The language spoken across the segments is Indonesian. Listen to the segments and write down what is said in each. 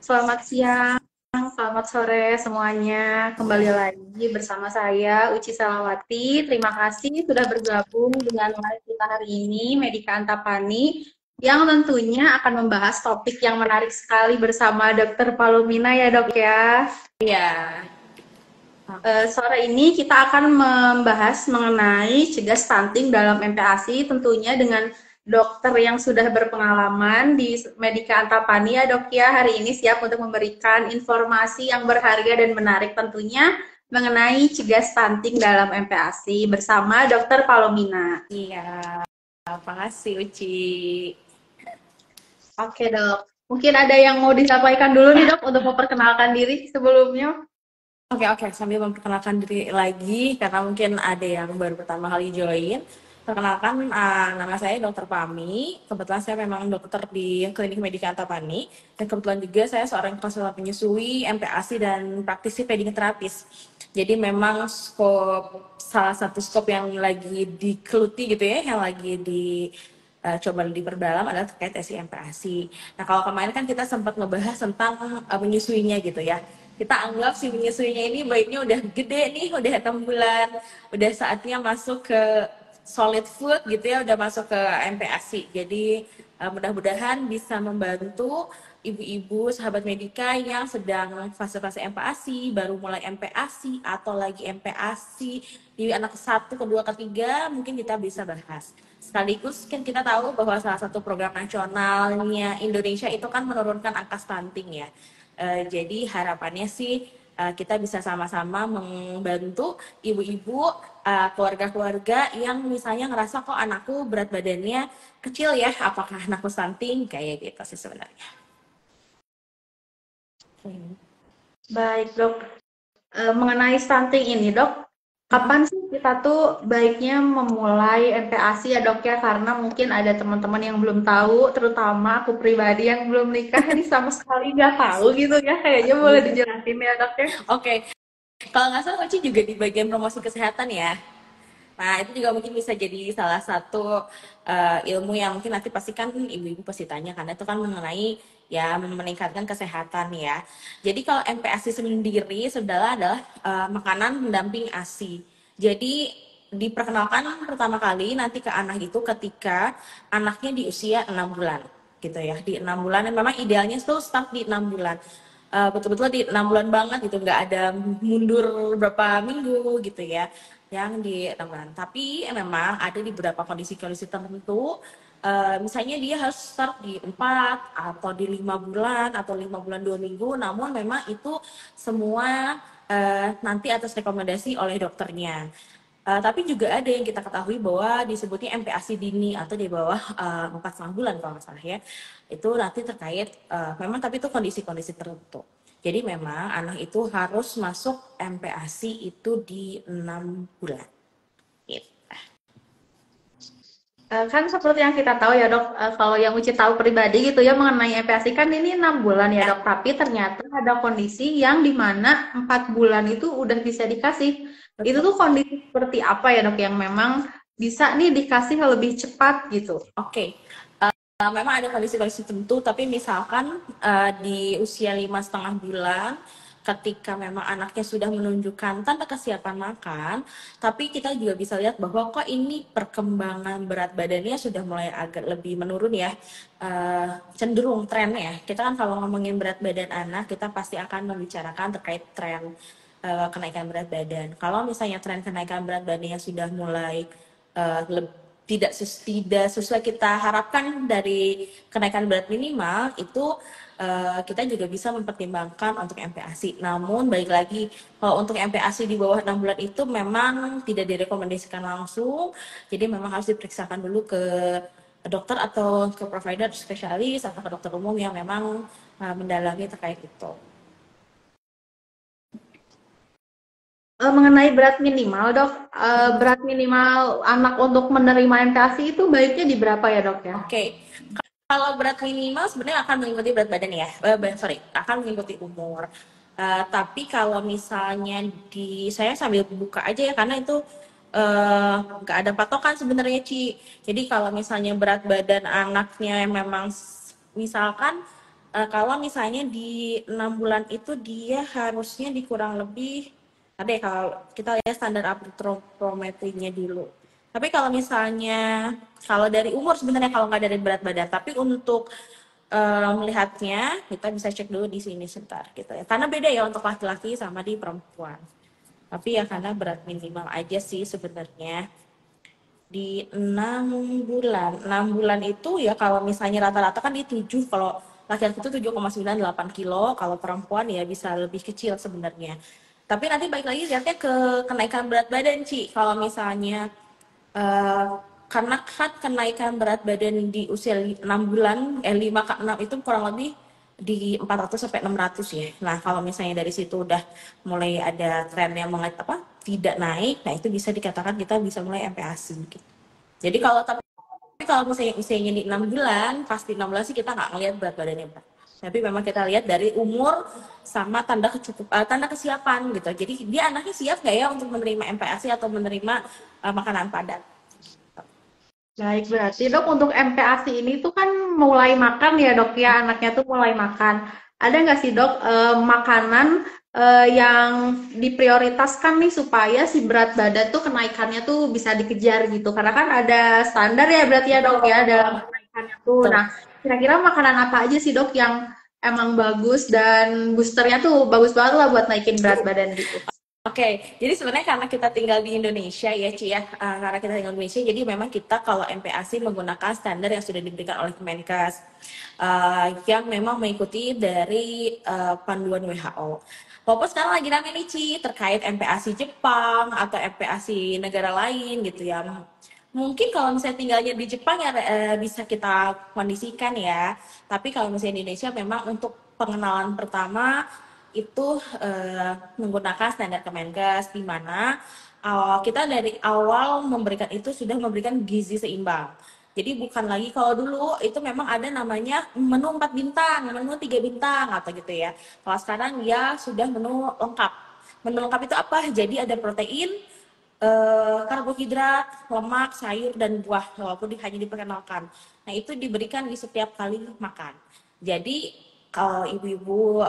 Selamat siang, selamat sore semuanya. Kembali lagi bersama saya Uci Salawati. Terima kasih sudah bergabung dengan live kita hari ini, Medika Antapani, yang tentunya akan membahas topik yang menarik sekali bersama Dr. Palomina ya dok ya. Iya, Sore ini kita akan membahas mengenai cegah stunting dalam MPASI, tentunya dengan dokter yang sudah berpengalaman di Medika Antapani ya dok ya. Hari ini siap untuk memberikan informasi yang berharga dan menarik tentunya mengenai cegah stunting dalam MPASI bersama Dokter Palomina. iya. Makasih Uci. Oke dok, mungkin ada yang mau disampaikan dulu nih dok untuk memperkenalkan diri sebelumnya. Oke, sambil memperkenalkan diri lagi, karena mungkin ada yang baru pertama kali join. Perkenalkan, nama saya Dr. Pami. Kebetulan saya memang dokter di Klinik Medika Antapani. Dan kebetulan juga saya seorang konsultan penyusui, MPASI, dan praktisi feeding terapis. Jadi memang salah satu skop yang lagi dikeluti gitu ya, yang lagi coba diperdalam adalah terkait SI MPASI. Nah, kalau kemarin kan kita sempat ngebahas tentang menyusuinya gitu ya. Kita anggap si menyusuinya ini baiknya udah gede nih, udah 6 bulan, udah saatnya masuk ke solid food gitu ya, udah masuk ke MPASI. Jadi mudah-mudahan bisa membantu ibu-ibu sahabat medika yang sedang fase-fase MPASI, baru mulai MPASI atau lagi MPASI di anak ke-1, kedua, ketiga, mungkin kita bisa bahas. Sekaligus kan kita tahu bahwa salah satu program nasionalnya Indonesia itu kan menurunkan angka stunting ya. Jadi harapannya sih kita bisa sama-sama membantu ibu-ibu, keluarga-keluarga yang misalnya ngerasa kok anakku berat badannya kecil ya, apakah anakku stunting, kayak gitu sih sebenarnya. Baik dok, mengenai stunting ini dok, kapan sih kita tuh baiknya memulai MPASI ya dok ya? Karena mungkin ada teman-teman yang belum tahu, terutama aku pribadi yang belum nikah ini sama sekali nggak tahu gitu ya. Kayaknya boleh dijelasin ya dok ya? Oke, kalau nggak salah Uci juga di bagian promosi kesehatan ya. Nah, itu juga mungkin bisa jadi salah satu ilmu yang mungkin nanti pasti kan ibu-ibu pasti tanya, karena itu kan mengenai ya meningkatkan kesehatan ya. Jadi kalau MPASI sendiri sebenarnya adalah makanan pendamping ASI. Jadi diperkenalkan pertama kali nanti ke anak itu ketika anaknya di usia 6 bulan gitu ya. Di 6 bulan, dan memang idealnya itu start di 6 bulan. Betul-betul di 6 bulan banget gitu, nggak ada mundur berapa minggu gitu ya, yang di 6 bulan. Tapi memang ada di beberapa kondisi-kondisi tertentu, misalnya dia harus start di 4 atau di 5 bulan atau 5 bulan 2 minggu, namun memang itu semua nanti atas rekomendasi oleh dokternya. Tapi juga ada yang kita ketahui bahwa disebutnya MPASI dini atau di bawah 4,5 bulan kalau nggak salah ya. Itu nanti terkait, memang tapi itu kondisi-kondisi tertentu. Jadi memang anak itu harus masuk MPASI itu di 6 bulan. Gitu. Kan seperti yang kita tahu ya dok, kalau yang Uci tahu pribadi gitu ya mengenai MPASI kan ini 6 bulan ya Ya, dok, tapi ternyata ada kondisi yang dimana 4 bulan itu udah bisa dikasih. Itu betul. tuh kondisi seperti apa ya dok yang memang bisa nih dikasih lebih cepat gitu? Oke. Memang ada kondisi-kondisi tertentu, tapi misalkan di usia 5,5 bulan, ketika memang anaknya sudah menunjukkan tanda kesiapan makan, tapi kita juga bisa lihat bahwa kok ini perkembangan berat badannya sudah mulai agak lebih menurun ya, cenderung tren ya. Kita kan kalau ngomongin berat badan anak, kita pasti akan membicarakan terkait tren kenaikan berat badan. Kalau misalnya tren kenaikan berat badannya sudah mulai uh, tidak sesuai kita harapkan dari kenaikan berat minimal, itu kita juga bisa mempertimbangkan untuk MPASI. Namun balik lagi, kalau untuk MPASI di bawah 6 bulan itu memang tidak direkomendasikan langsung, jadi memang harus diperiksakan dulu ke dokter atau ke provider spesialis atau ke dokter umum yang memang mendalami terkait itu. Mengenai berat minimal dok, berat minimal anak untuk menerima MPASI itu baiknya di berapa ya dok ya? Oke, kalau berat minimal sebenarnya akan mengikuti berat badan ya, sorry, akan mengikuti umur. Tapi kalau misalnya saya sambil buka aja ya, karena itu nggak ada patokan sebenarnya Ci. Jadi kalau misalnya berat badan anaknya yang memang misalkan kalau misalnya di 6 bulan itu dia harusnya dikurang lebih, ada ya kalau kita lihat standar apotropometrinya dulu. Tapi kalau misalnya kalau dari umur sebenarnya kalau nggak dari berat badan, tapi untuk melihatnya kita bisa cek dulu di sini sebentar gitu ya. Karena beda ya untuk laki-laki sama di perempuan. Tapi ya karena berat minimal aja sih sebenarnya di 6 bulan. 6 bulan itu ya kalau misalnya rata-rata kan di 7, kalau laki-laki itu 7,98 kilo, kalau perempuan ya bisa lebih kecil sebenarnya. Tapi nanti balik lagi lihatnya ke kenaikan berat badan, Ci. Kalau misalnya eh, karena kan kenaikan berat badan di usia 6 bulan, 5 ke 6 itu kurang lebih di 400 sampai 600 ya. Nah, kalau misalnya dari situ udah mulai ada tren yang tidak naik, nah itu bisa dikatakan kita bisa mulai MPASI gitu. Jadi kalau misalnya usianya di 6 bulan, pasti 6 bulan sih kita nggak ngelihat berat badannya Pak. Tapi memang kita lihat dari umur sama tanda kesiapan gitu. Jadi dia anaknya siap nggak ya untuk menerima MPASI atau menerima makanan padat. Baik, berarti dok untuk MPASI ini tuh kan mulai makan ya dok ya, anaknya tuh mulai makan. Ada nggak sih dok makanan yang diprioritaskan nih supaya si berat badan tuh kenaikannya tuh bisa dikejar gitu? Karena kan ada standar ya berarti ya dok ya dalam Betul. kenaikannya tuh. Betul. Nah, kira-kira makanan apa aja sih dok yang emang bagus dan boosternya tuh bagus banget lah buat naikin berat badan gitu? Oke, jadi sebenarnya karena kita tinggal di Indonesia ya, Ci ya, karena kita tinggal di Indonesia, jadi memang kita kalau MPASI menggunakan standar yang sudah diberikan oleh Kemenkes, yang memang mengikuti dari panduan WHO. Walaupun sekarang lagi rame nih, Ci, terkait MPASI Jepang atau MPASI negara lain gitu ya. Mungkin kalau misalnya tinggalnya di Jepang ya bisa kita kondisikan ya. Tapi kalau misalnya di Indonesia memang untuk pengenalan pertama itu menggunakan standar Kemenkes di mana kita dari awal memberikan itu sudah memberikan gizi seimbang. Jadi bukan lagi kalau dulu itu memang ada namanya menu 4 bintang, menu 3 bintang atau gitu ya. Kalau sekarang ya sudah menu lengkap. Menu lengkap itu apa? Jadi ada protein, karbohidrat, lemak, sayur, dan buah, walaupun hanya diperkenalkan. Nah, itu diberikan di setiap kali makan. Jadi, kalau ibu-ibu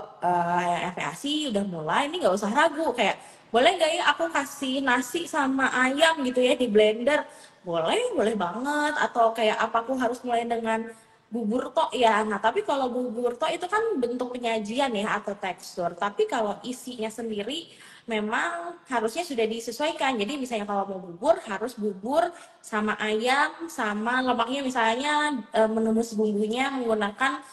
yang FPASI udah mulai, ini nggak usah ragu, kayak, boleh nggak ya aku kasih nasi sama ayam gitu ya di blender? Boleh, boleh banget. Atau kayak apa aku harus mulai dengan bubur tok ya. Nah, tapi kalau bubur tok itu kan bentuk penyajian ya atau tekstur. Tapi kalau isinya sendiri memang harusnya sudah disesuaikan. Jadi misalnya kalau mau bubur harus bubur sama ayam sama lemaknya misalnya menembus bumbunya menggunakan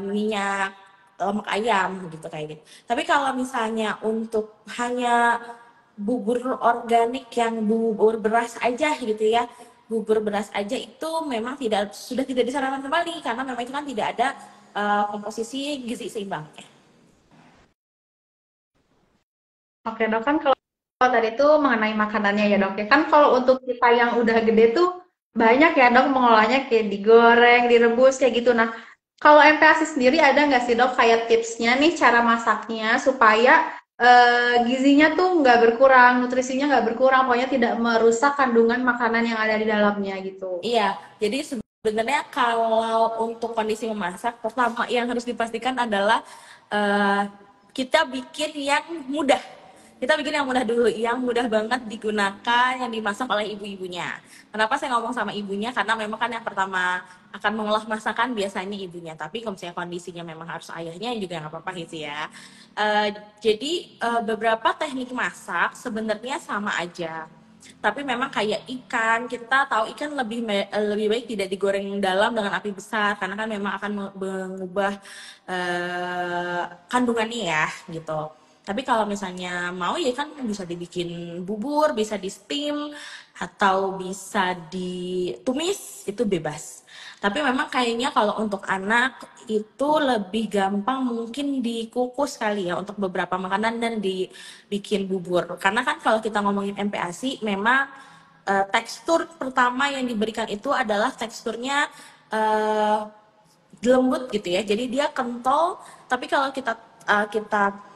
minyak lemak ayam gitu kayak gitu. Tapi kalau misalnya untuk hanya bubur organik yang bubur beras aja gitu ya, bubur beras aja itu memang sudah tidak disarankan kembali karena memang itu kan tidak ada komposisi gizi seimbangnya. Oke dok, kan kalau tadi tuh mengenai makanannya ya dok ya, kan kalau untuk kita yang udah gede tuh banyak ya dok mengolahnya kayak digoreng, direbus kayak gitu. Nah, kalau MPASI sendiri ada nggak sih dok kayak tipsnya nih cara masaknya supaya gizinya tuh nggak berkurang, nutrisinya nggak berkurang, pokoknya tidak merusak kandungan makanan yang ada di dalamnya gitu. Iya, jadi sebenarnya kalau untuk kondisi memasak, pertama yang harus dipastikan adalah eh, kita bikin yang mudah. Kita bikin yang mudah dulu, yang mudah banget digunakan, yang dimasak oleh ibu-ibunya. Kenapa saya ngomong sama ibunya? Karena memang kan yang pertama akan mengolah masakan biasanya ibunya. Tapi kalau misalnya kondisinya memang harus ayahnya juga nggak apa-apa sih ya. Jadi beberapa teknik masak sebenarnya sama aja, tapi memang kayak ikan, kita tahu ikan lebih baik tidak digoreng dalam dengan api besar karena kan memang akan mengubah kandungannya ya gitu. Tapi kalau misalnya mau ya kan bisa dibikin bubur, bisa di steam atau bisa ditumis itu bebas. Tapi memang kayaknya kalau untuk anak itu lebih gampang mungkin dikukus kali ya untuk beberapa makanan dan dibikin bubur. Karena kan kalau kita ngomongin MPASI memang tekstur pertama yang diberikan itu adalah teksturnya eh, lembut gitu ya. Jadi dia kental, tapi kalau kita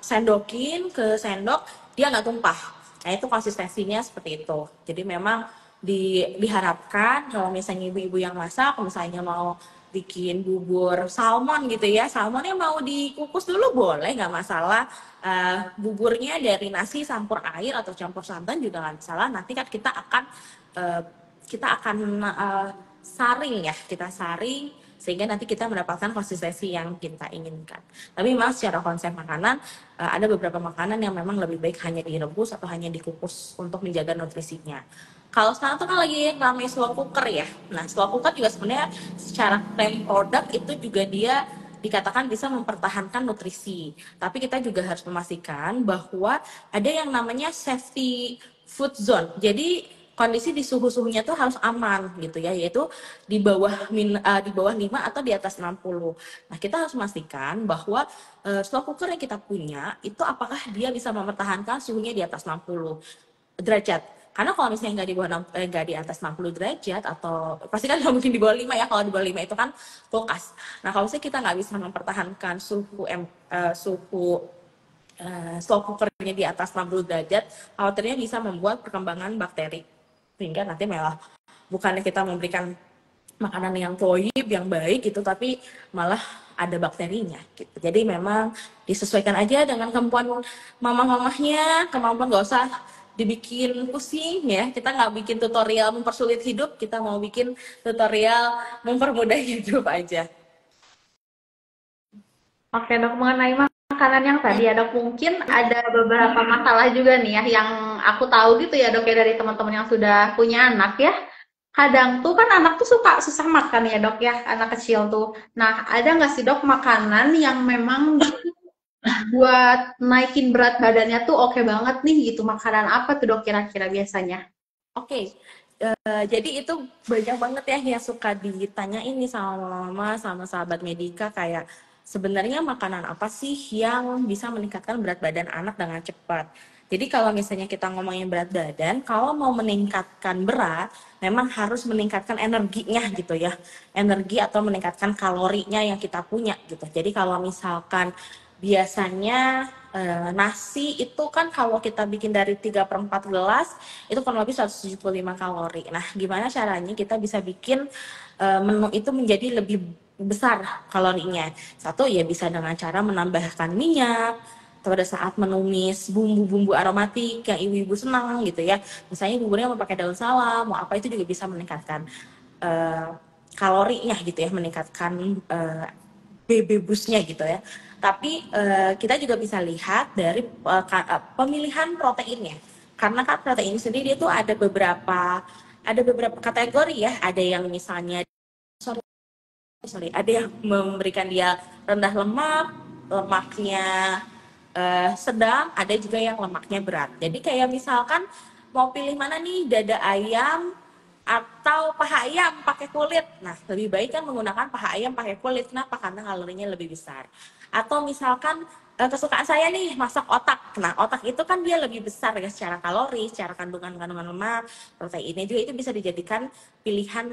sendokin ke sendok dia nggak tumpah. Nah itu konsistensinya seperti itu. Jadi memang diharapkan kalau misalnya ibu-ibu yang masak, misalnya mau bikin bubur salmon gitu ya. Salmonnya mau dikukus dulu boleh, nggak masalah. Buburnya dari nasi campur air atau campur santan juga nggak masalah. Nanti kan uh, kita akan saring ya, kita saring sehingga nanti kita mendapatkan konsistensi yang kita inginkan. Tapi memang secara konsep makanan ada beberapa makanan yang memang lebih baik hanya direbus atau hanya dikukus untuk menjaga nutrisinya. Kalau sekarang tuh kan lagi ramai slow cooker ya. Nah, slow cooker juga sebenarnya secara klaim produk itu juga dia dikatakan bisa mempertahankan nutrisi. Tapi kita juga harus memastikan bahwa ada yang namanya safety food zone. Jadi kondisi di suhu-suhunya tuh harus aman gitu ya, yaitu di bawah 5 atau di atas 60. Nah, kita harus memastikan bahwa slow cooker yang kita punya itu apakah dia bisa mempertahankan suhunya di atas 60 derajat. Karena kalau misalnya nggak di atas 60 derajat atau pasti kan nggak mungkin di bawah 5 ya. Kalau di bawah 5 itu kan kulkas. Nah, kalau misalnya kita nggak bisa mempertahankan suhu slow cookernya di atas 60 derajat, khawatirnya bisa membuat perkembangan bakteri. Sehingga nanti malah bukannya kita memberikan makanan yang toyib, yang baik gitu, tapi malah ada bakterinya gitu. Jadi memang disesuaikan aja dengan kemampuan mamah-mamahnya, kemampuan nggak usah dibikin pusing ya. Kita nggak bikin tutorial mempersulit hidup, kita mau bikin tutorial mempermudah hidup aja. Oke dok, mengenai makanan yang tadi ya dok, mungkin ada beberapa masalah juga nih ya yang aku tahu gitu ya dok ya dari teman-teman yang sudah punya anak ya. Kadang tuh kan anak tuh suka susah makan ya dok ya, anak kecil tuh. Nah, ada nggak sih dok makanan yang memang buat naikin berat badannya tuh oke banget nih gitu? Makanan apa tuh dok kira-kira biasanya? Oke, jadi itu banyak banget ya yang suka ditanya ini sama mama, sama sahabat Medika kayak sebenarnya makanan apa sih yang bisa meningkatkan berat badan anak dengan cepat. Jadi kalau misalnya kita ngomongin berat badan, kalau mau meningkatkan berat, memang harus meningkatkan energinya gitu ya. Energi atau meningkatkan kalorinya yang kita punya gitu. Jadi kalau misalkan biasanya nasi itu kan kalau kita bikin dari 3/4 gelas itu kurang lebih 175 kalori. Nah, gimana caranya kita bisa bikin menu itu menjadi lebih besar kalorinya? Satu ya bisa dengan cara menambahkan minyak pada saat menumis bumbu-bumbu aromatik yang ibu-ibu senang gitu ya. Misalnya buburnya mau pakai daun salam, mau apa itu juga bisa meningkatkan uh, kalorinya gitu ya, meningkatkan BB boostnya gitu ya. Tapi kita juga bisa lihat dari pemilihan proteinnya. Karena kan protein sendiri itu ada beberapa kategori ya. Ada yang misalnya ada yang memberikan dia rendah lemak, lemaknya sedang, ada juga yang lemaknya berat. Jadi kayak misalkan mau pilih mana nih, dada ayam atau paha ayam pakai kulit. Nah, lebih baik kan menggunakan paha ayam pakai kulit. Kenapa? Karena kalorinya lebih besar. Atau misalkan kesukaan saya nih masak otak. Nah, otak itu kan dia lebih besar ya secara kalori, secara kandungan lemak, proteinnya juga itu bisa dijadikan pilihan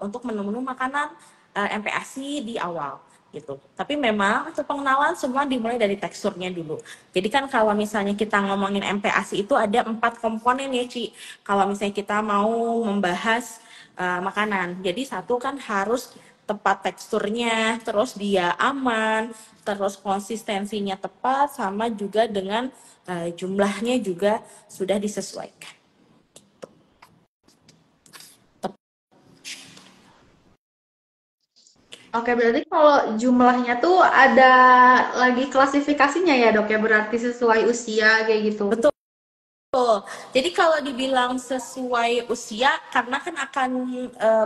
untuk menu-menu makanan MPASI di awal gitu. Tapi memang untuk pengenalan semua dimulai dari teksturnya dulu. Jadi kan kalau misalnya kita ngomongin MPASI itu ada 4 komponen ya Ci. Kalau misalnya kita mau membahas makanan. Jadi satu kan harus tepat teksturnya, terus dia aman, terus konsistensinya tepat, sama juga dengan jumlahnya juga sudah disesuaikan. Oke, berarti kalau jumlahnya tuh ada lagi klasifikasinya ya dok ya, berarti sesuai usia kayak gitu. Betul. Jadi kalau dibilang sesuai usia, karena kan akan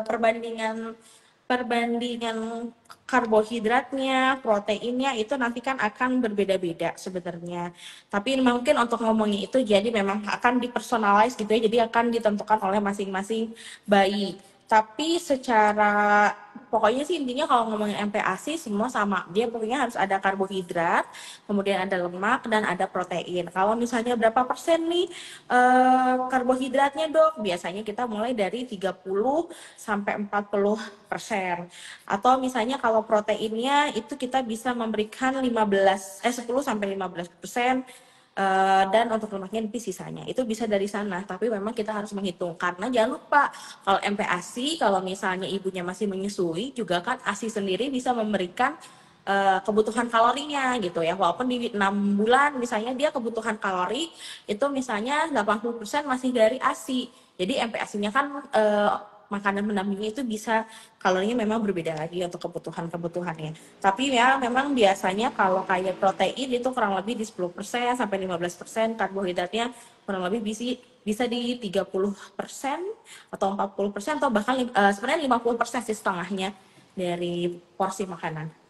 perbandingan perbandingan karbohidratnya, proteinnya itu nanti kan akan berbeda-beda sebenarnya. Tapi mungkin untuk ngomongin itu jadi memang akan dipersonalize gitu ya, jadi akan ditentukan oleh masing-masing bayi. Tapi secara pokoknya sih intinya kalau ngomongin MPASI semua sama. Dia pokoknya harus ada karbohidrat, kemudian ada lemak dan ada protein. Kalau misalnya berapa persen nih karbohidratnya dok? Biasanya kita mulai dari 30 sampai 40%. Atau misalnya kalau proteinnya itu kita bisa memberikan 10 sampai 15%. dan untuk lemaknya nanti sisanya itu bisa dari sana, tapi memang kita harus menghitung karena jangan lupa kalau MPASI kalau misalnya ibunya masih menyusui juga kan ASI sendiri bisa memberikan kebutuhan kalorinya gitu ya, walaupun di 6 bulan misalnya dia kebutuhan kalori itu misalnya 80% masih dari ASI, jadi MPASI-nya kan makanan pendampingnya itu bisa kalorinya memang berbeda lagi untuk kebutuhan-kebutuhannya. Tapi ya memang biasanya kalau kayak protein itu kurang lebih di 10% sampai 15%, karbohidratnya kurang lebih bisa di 30% atau 40% atau bahkan sebenarnya 50% sih setengahnya dari porsi makanan.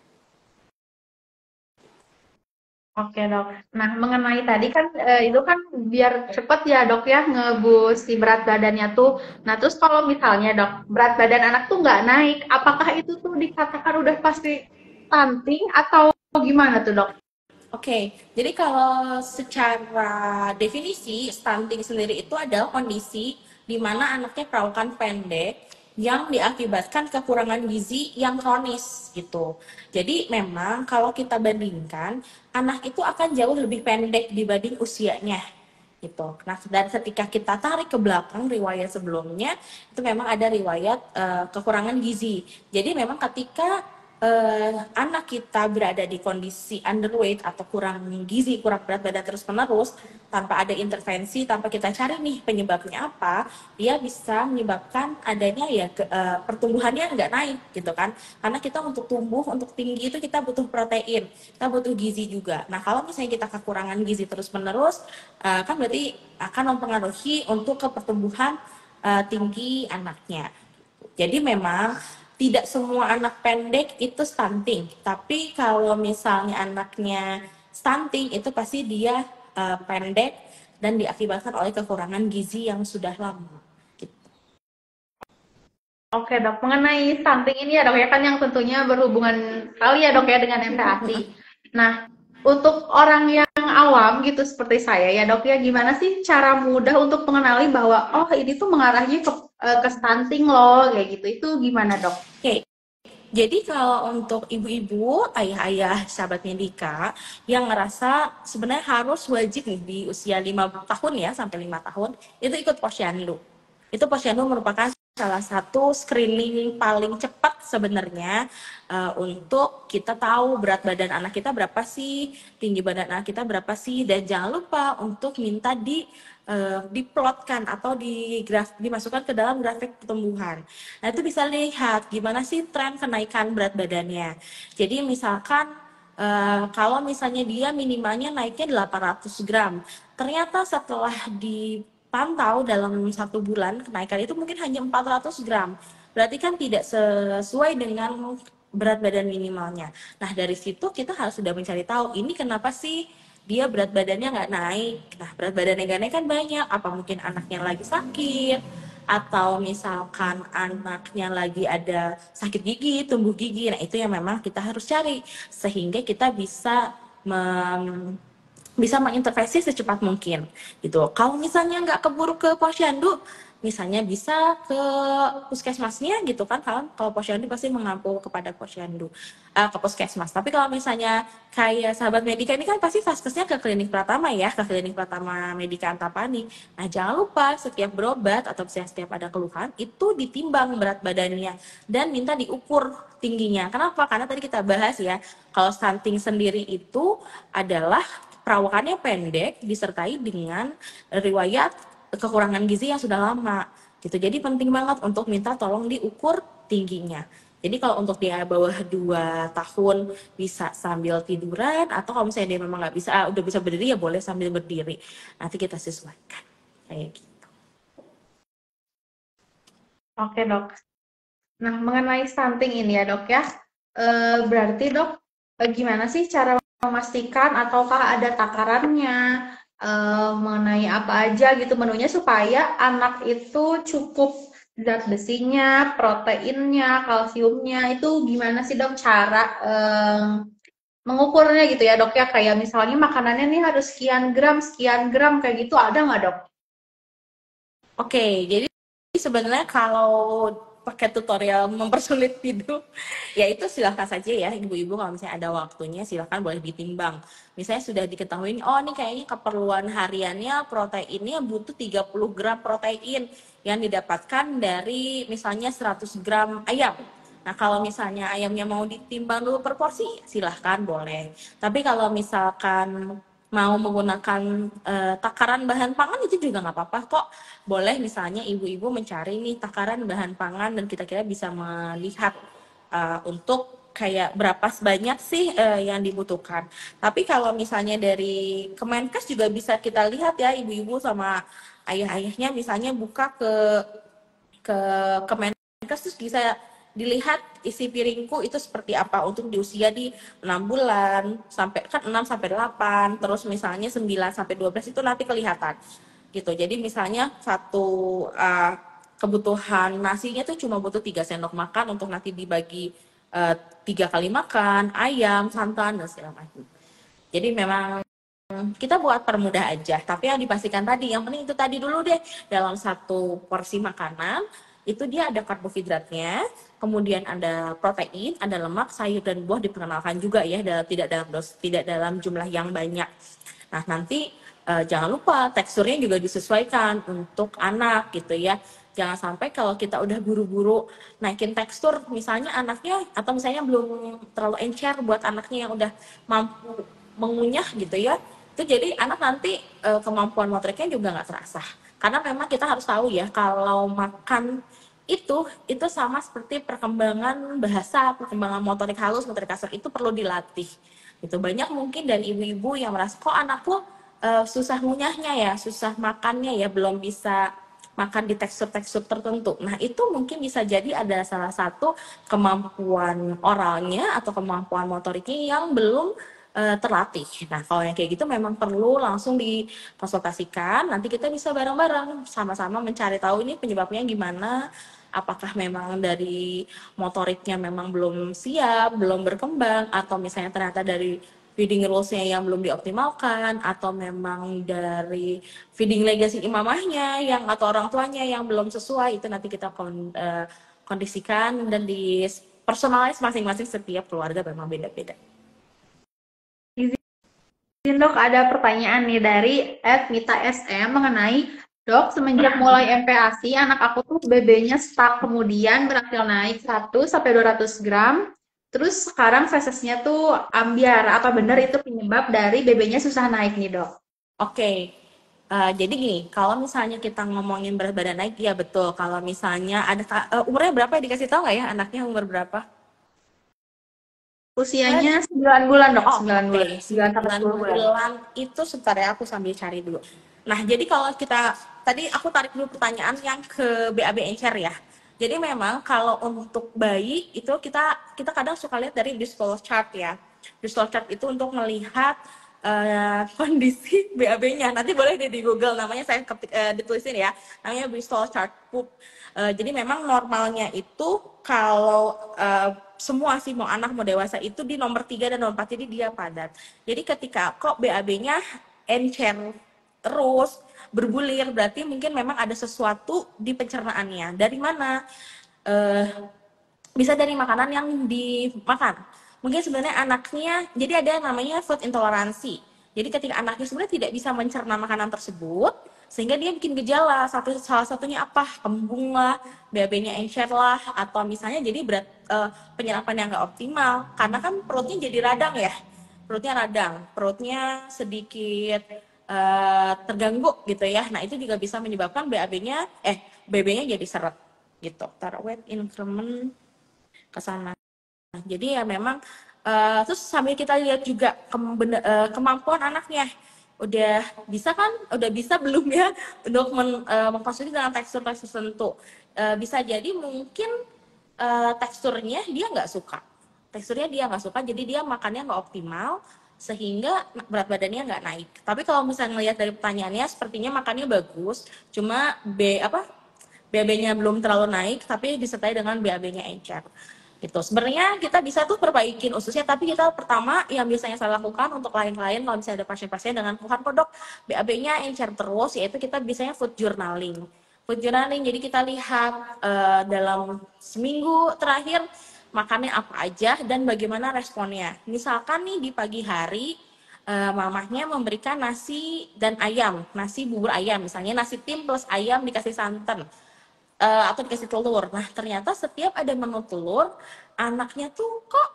Oke dok. Nah mengenai tadi kan itu kan biar cepet ya dok ya ngebus si berat badannya tuh. Nah terus kalau misalnya dok berat badan anak tuh nggak naik, apakah itu tuh dikatakan udah pasti stunting atau gimana tuh dok? Oke, jadi kalau secara definisi, stunting sendiri itu adalah kondisi di mana anaknya perawakan pendek yang diakibatkan kekurangan gizi yang kronis gitu. Jadi memang kalau kita bandingkan, anak itu akan jauh lebih pendek dibanding usianya gitu. Nah, dan ketika kita tarik ke belakang riwayat sebelumnya, itu memang ada riwayat kekurangan gizi. Jadi memang ketika anak kita berada di kondisi underweight atau kurang gizi, kurang berat badan terus-menerus, tanpa ada intervensi, tanpa kita cari nih penyebabnya apa, dia bisa menyebabkan adanya ya pertumbuhannya nggak naik gitu kan. Karena kita untuk tumbuh, untuk tinggi itu kita butuh protein, kita butuh gizi juga. Nah kalau misalnya kita kekurangan gizi terus-menerus, kan berarti akan mempengaruhi untuk ke pertumbuhan tinggi anaknya. Jadi memang tidak semua anak pendek itu stunting, tapi kalau misalnya anaknya stunting itu pasti dia pendek dan diakibatkan oleh kekurangan gizi yang sudah lama. Gitu. Oke dok, mengenai stunting ini ya dok ya kan yang tentunya berhubungan sekali ya dok ya dengan MPASI. Nah, untuk orang yang awam gitu seperti saya ya dok ya, gimana sih cara mudah untuk mengenali bahwa oh ini tuh mengarahnya ke stunting loh kayak gitu. Itu gimana dok? Oke, jadi kalau untuk ibu-ibu, ayah-ayah, sahabat Medika yang ngerasa sebenarnya harus wajib nih di usia 5 tahun ya sampai 5 tahun itu ikut posyandu. Itu posyandu merupakan salah satu screening paling cepat sebenarnya untuk kita tahu berat badan anak kita berapa sih, tinggi badan anak kita berapa sih, dan jangan lupa untuk minta diplotkan atau dimasukkan ke dalam grafik pertumbuhan. Nah itu bisa lihat gimana sih tren kenaikan berat badannya. Jadi misalkan kalau misalnya dia minimalnya naiknya 800 gram, ternyata setelah dipantau dalam 1 bulan kenaikan itu mungkin hanya 400 gram. Berarti kan tidak sesuai dengan berat badan minimalnya. Nah dari situ kita harus sudah mencari tahu ini kenapa sih dia berat badannya nggak naik. Nah berat badannya nggak naik kan banyak. Apa mungkin anaknya lagi sakit, atau misalkan anaknya lagi ada sakit gigi, tumbuh gigi. Nah itu yang memang kita harus cari sehingga kita bisa mengintervensi secepat mungkin gitu. Kalau misalnya nggak keburu ke posyandu, misalnya bisa ke puskesmasnya gitu kan, kalau posyandu pasti mengampu kepada posyandu ke puskesmas. Tapi kalau misalnya kayak sahabat Medika ini kan pasti vaskesnya ke klinik Pratama ya, ke klinik Pratama Medika Antapani. Nah jangan lupa setiap berobat atau setiap ada keluhan itu ditimbang berat badannya dan minta diukur tingginya. Kenapa? Karena tadi kita bahas ya, kalau stunting sendiri itu adalah perawakannya pendek disertai dengan riwayat kekurangan gizi yang sudah lama gitu. Jadi penting banget untuk minta tolong diukur tingginya. Jadi kalau untuk dia bawah 2 tahun bisa sambil tiduran, atau kalau misalnya dia memang nggak bisa, udah bisa berdiri ya boleh sambil berdiri. Nanti kita sesuaikan kayak gitu. Oke dok. Nah mengenai stunting ini ya dok ya, berarti dok gimana sih cara memastikan ataukah ada takarannya mengenai apa aja gitu menunya supaya anak itu cukup zat besinya, proteinnya, kalsiumnya itu gimana sih dok cara mengukurnya gitu ya dok ya kayak misalnya makanannya nih harus sekian gram kayak gitu ada nggak dok? Oke, jadi sebenarnya kalau pakai tutorial mempersulit hidup, ya itu silahkan saja ya ibu-ibu, kalau misalnya ada waktunya silahkan boleh ditimbang. Misalnya sudah diketahui, oh ini kayaknya keperluan hariannya proteinnya butuh 30 gram protein yang didapatkan dari misalnya 100 gram ayam. Nah kalau misalnya ayamnya mau ditimbang dulu per porsi, silahkan boleh. Tapi kalau misalkan mau menggunakan takaran bahan pangan itu juga nggak apa-apa kok. Boleh misalnya ibu-ibu mencari nih takaran bahan pangan dan kita kira bisa melihat untuk kayak berapa banyak sih yang dibutuhkan. Tapi kalau misalnya dari Kemenkes juga bisa kita lihat ya ibu-ibu sama ayah-ayahnya misalnya buka ke Kemenkes terus bisa dilihat isi piringku itu seperti apa untuk di usia di 6 bulan sampai kan 6 sampai 8, terus misalnya 9 sampai 12 itu nanti kelihatan gitu. Jadi misalnya satu kebutuhan nasinya tuh cuma butuh 3 sendok makan untuk nanti dibagi 3 kali makan, ayam, santan dan segala macam. Jadi memang kita buat permudah aja, tapi yang dipastikan tadi, yang penting itu tadi dulu deh, dalam satu porsi makanan itu dia ada karbohidratnya, kemudian ada protein, ada lemak, sayur dan buah diperkenalkan juga ya, tidak dalam jumlah yang banyak. Nah nanti jangan lupa teksturnya juga disesuaikan untuk anak gitu ya. Jangan sampai kalau kita udah buru-buru naikin tekstur, misalnya anaknya atau misalnya belum terlalu encer buat anaknya yang udah mampu mengunyah gitu ya, itu jadi anak nanti kemampuan motoriknya juga nggak terasa. Karena memang kita harus tahu ya kalau makan itu sama seperti perkembangan bahasa, perkembangan motorik halus, motorik kasar itu perlu dilatih. Itu banyak mungkin dari ibu-ibu yang merasa kok anakku susah ngunyahnya ya, susah makannya ya, belum bisa makan di tekstur-tekstur tertentu. Nah, itu mungkin bisa jadi ada salah satu kemampuan oralnya atau kemampuan motoriknya yang belum terlatih. Nah, kalau yang kayak gitu memang perlu langsung dikonsultasikan. Nanti kita bisa bareng-bareng sama-sama mencari tahu ini penyebabnya gimana. Apakah memang dari motoriknya memang belum siap, belum berkembang, atau misalnya ternyata dari feeding rules-nya yang belum dioptimalkan, atau memang dari feeding legacy imamahnya yang atau orang tuanya yang belum sesuai, itu nanti kita kondisikan dan di personalize masing-masing, setiap keluarga memang beda-beda. Izin dok, ada pertanyaan nih dari Mita SM mengenai dok, semenjak mulai MPASI, anak aku tuh BB-nya stuck, kemudian berhasil naik 100 sampai 200 gram, terus sekarang fesesnya tuh ambiar. Apa benar itu penyebab dari BB-nya susah naik nih dok? Oke, jadi gini, kalau misalnya kita ngomongin berat badan naik, ya betul. Kalau misalnya ada umurnya berapa ya, dikasih tahu nggak ya anaknya umur berapa? Usianya 9 bulan dok, Oh, 9 oke. bulan. 9 sampai 9 10 bulan. bulan itu sebentar ya, aku sambil cari dulu. Nah, jadi kalau kita, tadi aku tarik dulu pertanyaan yang ke BAB encer ya. Jadi memang kalau untuk bayi itu kita kadang suka lihat dari Bristol chart ya. Bristol chart itu untuk melihat kondisi BAB-nya. Nanti boleh deh di Google, namanya saya ditulisin ya. Namanya Bristol chart poop. Jadi memang normalnya itu kalau semua sih mau anak mau dewasa itu di nomor 3 dan nomor 4 jadi dia padat. Jadi ketika kok BAB-nya encer terus bergulir, berarti mungkin memang ada sesuatu di pencernaannya. Dari mana? Bisa dari makanan yang dimakan. Mungkin sebenarnya anaknya, jadi ada yang namanya food intoleransi. Jadi ketika anaknya sebenarnya tidak bisa mencerna makanan tersebut, sehingga dia bikin gejala. Salah satunya apa? Kembung lah, BAB-nya encer lah, atau misalnya jadi berat penyerapan yang nggak optimal. Karena kan perutnya jadi radang ya, perutnya sedikit terganggu gitu ya. Nah itu juga bisa menyebabkan BAB-nya jadi seret gitu. Taruh weight increment ke sana. Jadi ya memang terus sambil kita lihat juga kemampuan anaknya. Udah bisa belum ya untuk mengkonsumsi dengan tekstur-tekstur tertentu. Bisa jadi mungkin teksturnya dia nggak suka. Jadi dia makannya nggak optimal sehingga berat badannya nggak naik. Tapi kalau misalnya ngelihat dari pertanyaannya sepertinya makannya bagus, cuma BAB-nya belum terlalu naik, tapi disertai dengan BAB-nya encer. Gitu. Sebenarnya kita bisa tuh perbaikin ususnya, tapi kita pertama yang biasanya saya lakukan untuk klien-klien kalau misalnya ada pasien-pasien dengan Tuhan kok dok BAB-nya encer terus, yaitu kita biasanya food journaling. Food journaling, jadi kita lihat dalam seminggu terakhir makannya apa aja dan bagaimana responnya. Misalkan nih di pagi hari mamahnya memberikan nasi dan ayam, nasi bubur ayam, misalnya nasi tim plus ayam dikasih santan atau dikasih telur. Nah ternyata setiap ada menu telur, anaknya tuh kok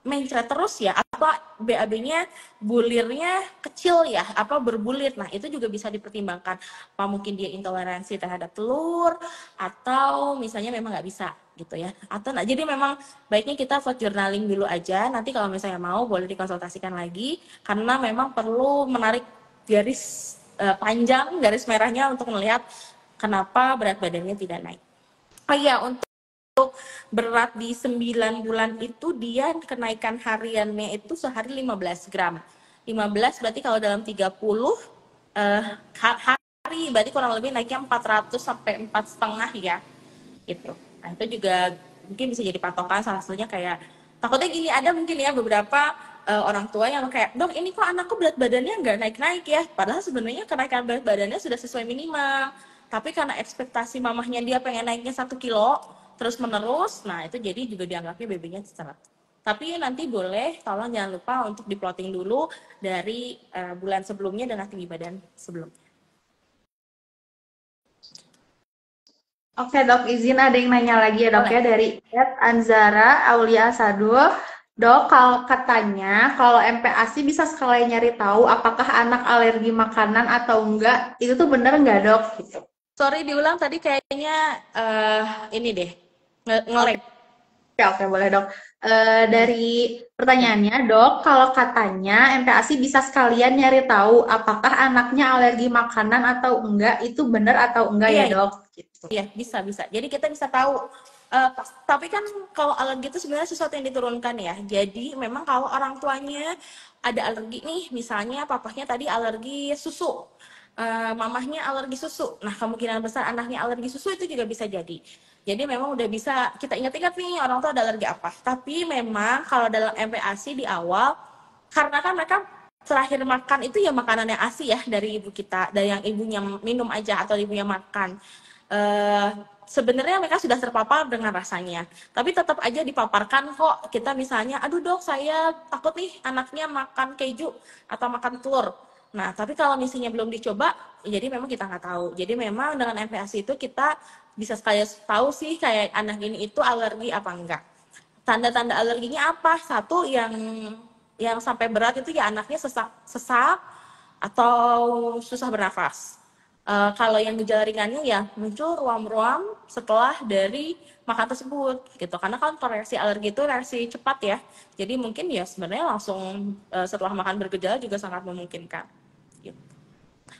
mencret terus ya, apa BAB-nya bulirnya kecil ya, apa berbulir. Nah itu juga bisa dipertimbangkan, apa mungkin dia intoleransi terhadap telur atau misalnya memang nggak bisa gitu ya, atau nah, jadi memang baiknya kita food journaling dulu aja. Nanti kalau misalnya mau boleh dikonsultasikan lagi karena memang perlu menarik garis panjang, garis merahnya untuk melihat kenapa berat badannya tidak naik. Oh iya, untuk berat di 9 bulan itu dia kenaikan hariannya itu sehari 15 gram. 15 berarti kalau dalam 30 hari berarti kurang lebih naiknya 400 sampai 4,5 ya. Gitu. Nah, itu juga mungkin bisa jadi patokan, salah satunya kayak takutnya gini, ada mungkin ya beberapa orang tua yang kayak, dok ini kok anakku berat badannya nggak naik-naik ya, padahal sebenarnya kenaikan berat badannya sudah sesuai minimal, tapi karena ekspektasi mamahnya dia pengen naiknya 1 kilo terus menerus, nah itu jadi juga dianggapnya BB-nya seret. Tapi nanti boleh tolong jangan lupa untuk diploting dulu dari bulan sebelumnya dengan tinggi badan sebelumnya. Oke dok, izin ada yang nanya lagi ya dok Boleh. ya dari Anzara Aulia Sadul. Dok, kalau katanya kalau MPASI bisa sekalian nyari tahu apakah anak alergi makanan atau enggak, itu tuh bener nggak dok? Gitu. Sorry diulang tadi kayaknya ini deh Oke, nge-lag. oke, boleh dok. Dari pertanyaannya dok, kalau katanya MPASI bisa sekalian nyari tahu apakah anaknya alergi makanan atau enggak, itu bener atau enggak Iya, ya dok? Gitu. iya bisa bisa. Jadi kita bisa tahu. Tapi kan kalau alergi itu sebenarnya sesuatu yang diturunkan ya. Jadi memang kalau orang tuanya ada alergi nih, misalnya papahnya tadi alergi susu, mamahnya alergi susu. Nah kemungkinan besar anaknya alergi susu itu juga bisa jadi. Jadi memang udah bisa kita ingat-ingat nih orang tua ada alergi apa. Tapi memang kalau dalam MPASI di awal, karena kan mereka terakhir makan itu ya makanan yang ASI ya dari ibu kita, dari yang ibunya minum aja atau ibunya makan. Uh, Sebenarnya mereka sudah terpapar dengan rasanya, tapi tetap aja dipaparkan kok. Kita misalnya, aduh dok saya takut nih anaknya makan keju atau makan telur. Nah tapi kalau misalnya belum dicoba, jadi memang kita nggak tahu. Jadi memang dengan MPASI itu kita bisa sekali tahu sih kayak anak ini itu alergi apa enggak. Tanda-tanda alerginya apa? Satu yang sampai berat itu ya anaknya sesak atau susah bernafas. Kalau yang gejala ringannya ya muncul ruam-ruam setelah dari makan tersebut gitu. Karena kan reaksi alergi itu reaksi cepat ya. Jadi mungkin ya sebenarnya langsung setelah makan bergejala juga sangat memungkinkan. Gitu.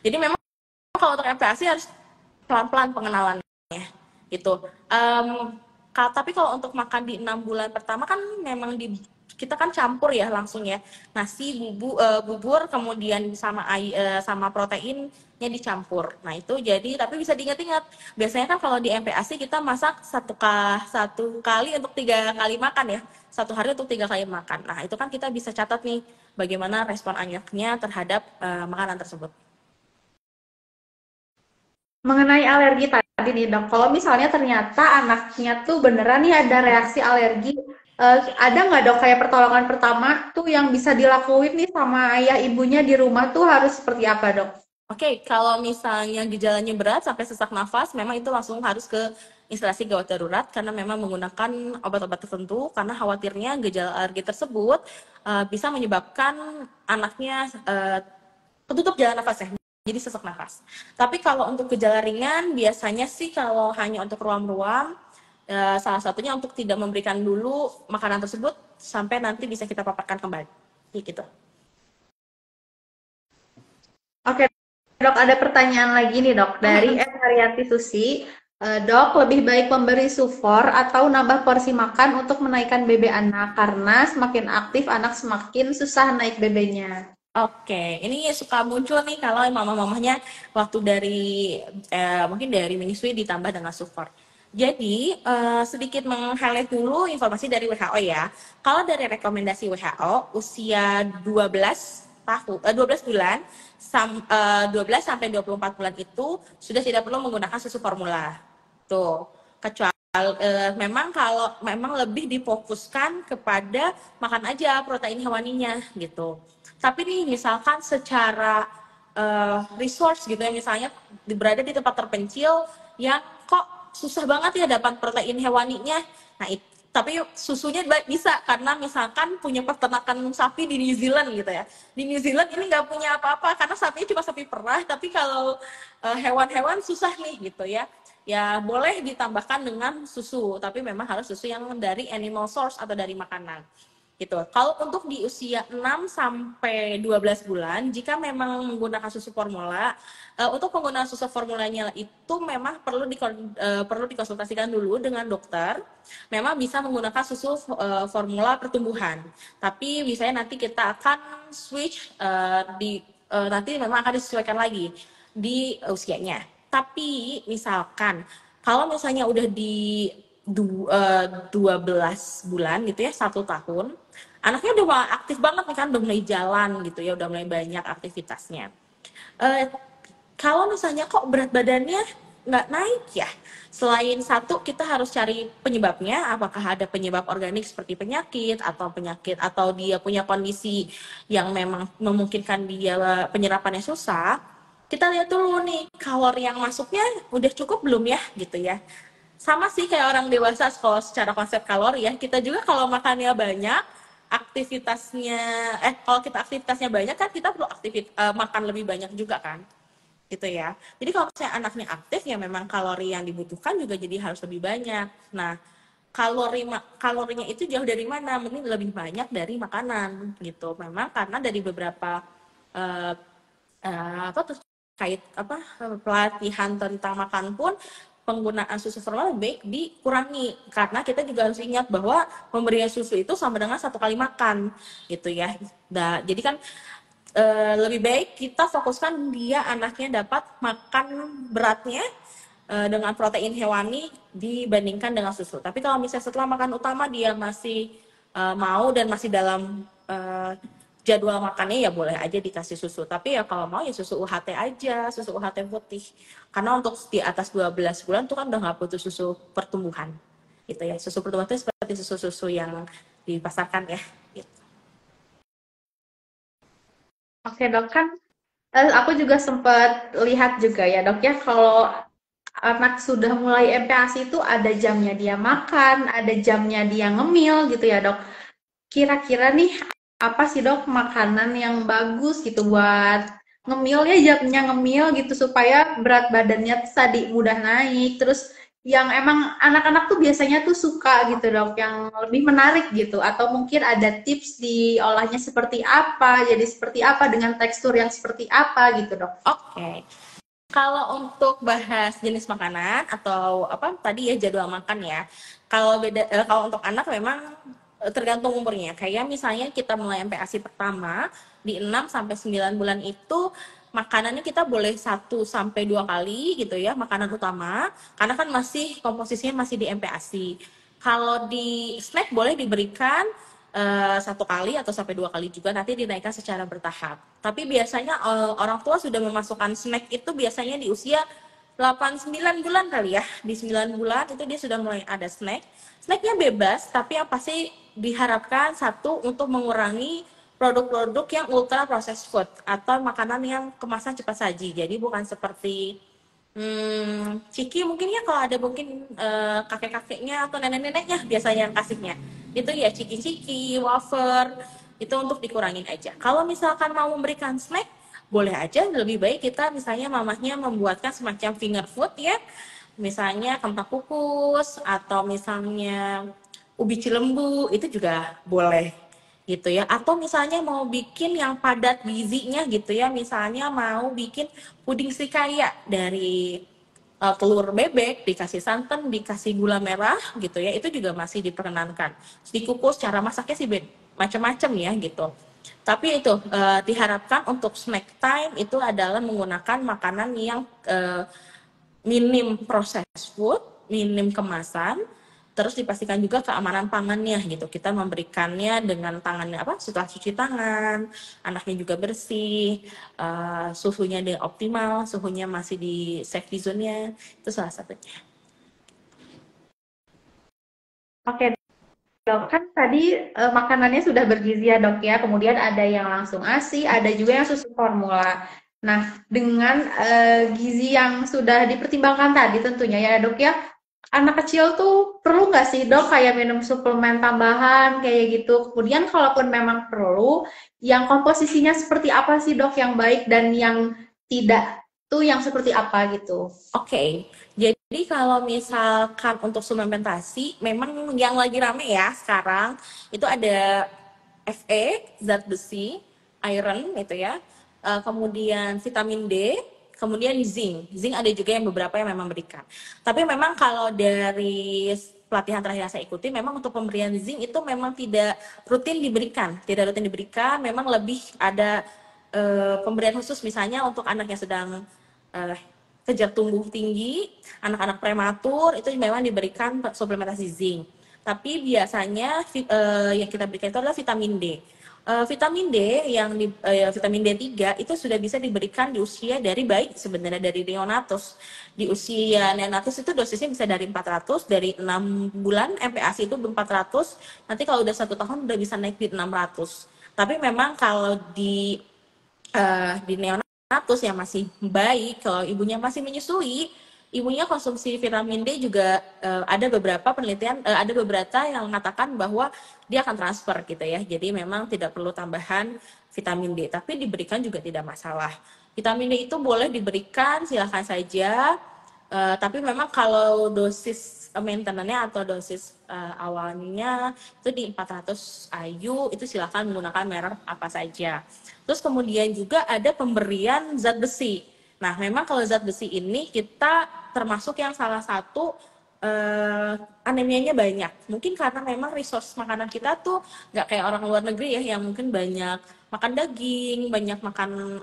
Jadi memang kalau untuk MPASI harus pelan-pelan pengenalannya gitu. Tapi kalau untuk makan di 6 bulan pertama kan memang kita kan campur ya langsung ya, nasi bubur kemudian sama proteinnya dicampur. Nah itu jadi tapi bisa diingat-ingat, biasanya kan kalau di MPASI kita masak satu kali untuk 3 kali makan ya, 1 hari untuk 3 kali makan. Nah itu kan kita bisa catat nih bagaimana respon anaknya terhadap makanan tersebut. Mengenai alergi tadi nih dok, kalau misalnya ternyata anaknya tuh beneran nih ada reaksi alergi, ada nggak dok kayak pertolongan pertama tuh yang bisa dilakuin nih sama ayah ibunya di rumah tuh harus seperti apa dok? Oke, kalau misalnya gejalanya berat sampai sesak nafas, memang itu langsung harus ke instalasi gawat darurat karena memang menggunakan obat-obat tertentu karena khawatirnya gejala alergi tersebut bisa menyebabkan anaknya ketutup jalan nafas ya, jadi sesak nafas. Tapi kalau untuk gejala ringan, biasanya sih kalau hanya untuk ruam-ruam, salah satunya untuk tidak memberikan dulu makanan tersebut sampai nanti bisa kita paparkan kembali. Gitu. Oke dok, ada pertanyaan lagi nih dok dari Haryanti Susi. Dok, lebih baik memberi sufor atau nambah porsi makan untuk menaikkan BB anak karena semakin aktif anak semakin susah naik BB-nya. Oke, ini suka muncul nih kalau mama-mamanya waktu dari mungkin dari menyusui ditambah dengan support. Jadi sedikit meng-highlight dulu informasi dari WHO ya. Kalau dari rekomendasi WHO usia 12 tahun 12 bulan 12 sampai 24 bulan itu sudah tidak perlu menggunakan susu formula. Tuh, kecuali memang kalau memang lebih difokuskan kepada makan aja protein hewaninya gitu. Tapi nih misalkan secara resource gitu ya, misalnya berada di tempat terpencil yang kok susah banget ya dapat protein hewaninya. Nah, tapi susunya bisa karena misalkan punya peternakan sapi di New Zealand gitu ya. Di New Zealand ini nggak punya apa-apa karena sapinya cuma sapi perah, tapi kalau hewan-hewan susah nih gitu ya. Ya boleh ditambahkan dengan susu, tapi memang harus susu yang dari animal source atau dari makanan gitu. Kalau untuk di usia 6 sampai 12 bulan, jika memang menggunakan susu formula, untuk penggunaan susu formulanya itu memang perlu dikonsultasikan dulu dengan dokter. Memang bisa menggunakan susu formula pertumbuhan, tapi biasanya nanti kita akan switch nanti memang akan disesuaikan lagi di usianya. Tapi misalkan kalau misalnya udah di 12 bulan gitu ya, 1 tahun, anaknya udah aktif banget nih kan, udah mulai jalan gitu ya, udah mulai banyak aktivitasnya. Eh, Kalau misalnya kok berat badannya nggak naik ya, selain satu kita harus cari penyebabnya, apakah ada penyebab organik seperti penyakit atau dia punya kondisi yang memang memungkinkan dia penyerapannya susah. Kita lihat dulu nih kalori yang masuknya udah cukup belum ya gitu ya. Sama sih kayak orang dewasa kalau secara konsep kalori ya, kita juga kalau makannya banyak, aktivitasnya kalau kita aktivitasnya banyak kan kita perlu makan lebih banyak juga kan gitu ya. Jadi kalau misalnya anaknya aktif ya memang kalori yang dibutuhkan juga jadi harus lebih banyak. Nah, kalorinya itu jauh dari mana? Mending lebih banyak dari makanan gitu. Memang karena dari beberapa uh, apa terkait apa pelatihan tentang makan pun penggunaan susu formula baik dikurangi karena kita juga harus ingat bahwa pemberian susu itu sama dengan 1 kali makan gitu ya. Jadi kan lebih baik kita fokuskan dia anaknya dapat makan beratnya dengan protein hewani dibandingkan dengan susu. Tapi kalau misalnya setelah makan utama dia masih mau dan masih dalam jadwal makannya ya boleh aja dikasih susu. Tapi ya kalau mau ya susu UHT aja, susu UHT putih. Karena untuk di atas 12 bulan tuh kan udah nggak butuh susu pertumbuhan. Gitu ya. Susu pertumbuhan itu seperti susu-susu yang dipasarkan ya. Gitu. Oke dok, kan aku juga sempat lihat juga ya dok ya, kalau anak sudah mulai MPASI itu ada jamnya dia makan, ada jamnya dia ngemil gitu ya dok. Kira-kira nih apa sih dok makanan yang bagus gitu buat ngemil ya, jamnya ngemil gitu supaya berat badannya tadi mudah naik, terus yang emang anak-anak tuh biasanya tuh suka gitu dok, yang lebih menarik gitu, atau mungkin ada tips diolahnya seperti apa, jadi seperti apa dengan tekstur yang seperti apa gitu dok. Oke. Kalau untuk bahas jenis makanan atau apa tadi ya jadwal makan ya. Kalau untuk anak memang tergantung umurnya. Kayak misalnya kita mulai MPASI pertama di 6 sampai 9 bulan itu makanannya kita boleh 1 sampai 2 kali gitu ya, makanan utama karena kan masih komposisinya masih di MPASI. Kalau di snack boleh diberikan 1 kali atau sampai 2 kali juga, nanti dinaikkan secara bertahap. Tapi biasanya orang tua sudah memasukkan snack itu biasanya di usia 8-9 bulan kali ya. Di 9 bulan itu dia sudah mulai ada snack. Snacknya bebas, tapi yang pasti diharapkan satu untuk mengurangi produk-produk yang ultra processed food atau makanan yang kemasan cepat saji. Jadi bukan seperti ciki mungkin ya, kalau ada mungkin kakek-kakeknya atau nenek-neneknya biasanya yang kasihnya. Itu ya ciki-ciki, wafer, itu untuk dikurangin aja. Kalau misalkan mau memberikan snack, boleh aja lebih baik kita misalnya mamahnya membuatkan semacam finger food ya. Misalnya kentang kukus atau misalnya ubi cilembu, itu juga boleh gitu ya. Atau misalnya mau bikin yang padat gizinya gitu ya, misalnya mau bikin puding srikaya dari telur bebek, dikasih santan, dikasih gula merah gitu ya, itu juga masih diperkenankan. Dikukus, cara masaknya sih macam-macam ya gitu. Tapi itu diharapkan untuk snack time itu adalah menggunakan makanan yang minim processed food, minim kemasan, Terus dipastikan juga keamanan pangannya gitu. Kita memberikannya dengan tangannya apa? Setelah cuci tangan, anaknya juga bersih, suhunya optimal, suhunya masih di safety zone-nya. Itu salah satunya. Oke, Dok, kan tadi makanannya sudah bergizi ya dok ya, kemudian ada yang langsung ASI, ada juga yang susu formula. Nah, dengan gizi yang sudah dipertimbangkan tadi tentunya ya dok ya, anak kecil tuh perlu nggak sih dok kayak minum suplemen tambahan kayak gitu? Kemudian kalaupun memang perlu, yang komposisinya seperti apa sih dok yang baik dan yang tidak tuh yang seperti apa gitu? Oke, jadi kalau misalkan untuk suplementasi, memang yang lagi rame ya sekarang itu ada Fe, zat besi, iron gitu ya, kemudian vitamin D, kemudian zinc. Zinc ada juga yang beberapa yang memang berikan. Tapi memang kalau dari pelatihan terakhir yang saya ikuti, memang untuk pemberian zinc itu memang tidak rutin diberikan, memang lebih ada pemberian khusus misalnya untuk anak yang sedang eh, kejar tumbuh tinggi, anak-anak prematur itu memang diberikan suplementasi zinc. Tapi biasanya yang kita berikan itu adalah vitamin D. Vitamin D vitamin D3 itu sudah bisa diberikan di usia dari bayi sebenarnya dari neonatus. Di usia neonatus itu dosisnya bisa dari 400, dari 6 bulan MPASI itu 400, nanti kalau udah 1 tahun udah bisa naik di 600. Tapi memang kalau di neonatus yang masih bayi, kalau ibunya masih menyusui, ibunya konsumsi vitamin D juga ada beberapa penelitian, ada beberapa yang mengatakan bahwa dia akan transfer gitu ya. Jadi memang tidak perlu tambahan vitamin D, tapi diberikan juga tidak masalah. Vitamin D itu boleh diberikan, silakan saja. Tapi memang kalau dosis maintenance-nya atau dosis awalnya itu di 400 IU, itu silakan menggunakan merek apa saja. Terus kemudian juga ada pemberian zat besi. Nah, memang kalau zat besi ini kita termasuk yang salah satu anemianya banyak. Mungkin karena memang resource makanan kita tuh nggak kayak orang luar negeri ya, yang mungkin banyak makan daging, banyak makan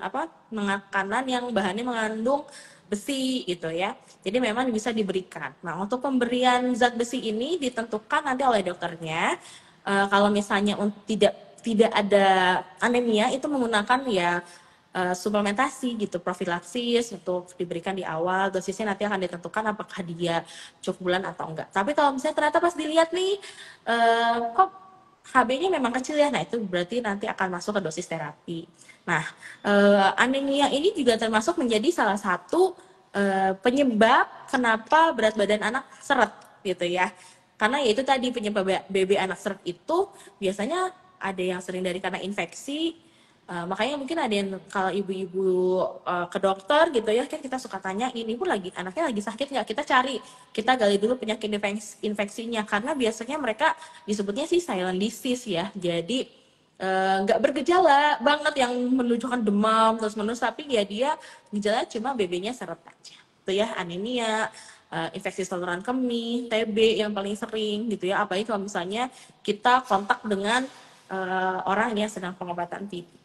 makanan yang bahannya mengandung besi gitu ya. Jadi memang bisa diberikan. Nah, untuk pemberian zat besi ini ditentukan nanti oleh dokternya. Kalau misalnya tidak ada anemia itu menggunakan ya suplementasi gitu, profilaksis untuk diberikan di awal, dosisnya nanti akan ditentukan apakah dia cukup bulan atau enggak. Tapi kalau misalnya ternyata pas dilihat nih kok HB-nya memang kecil ya, nah itu berarti nanti akan masuk ke dosis terapi. Nah, anemia ini juga termasuk menjadi salah satu penyebab kenapa berat badan anak seret gitu ya. Karena ya itu tadi penyebab BB anak seret itu biasanya ada yang sering dari karena infeksi. Makanya mungkin ada yang kalau ibu-ibu ke dokter gitu ya, kan kita suka tanya ini pun lagi anaknya lagi sakit nggak, kita gali dulu penyakit infeksinya, karena biasanya mereka disebutnya sih silent disease ya, jadi nggak bergejala banget yang menunjukkan demam terus menerus, tapi ya dia gejala cuma BB-nya seret aja itu ya, anemia, infeksi saluran kemih, TB yang paling sering gitu ya, apalagi kalau misalnya kita kontak dengan orang yang sedang pengobatan TB.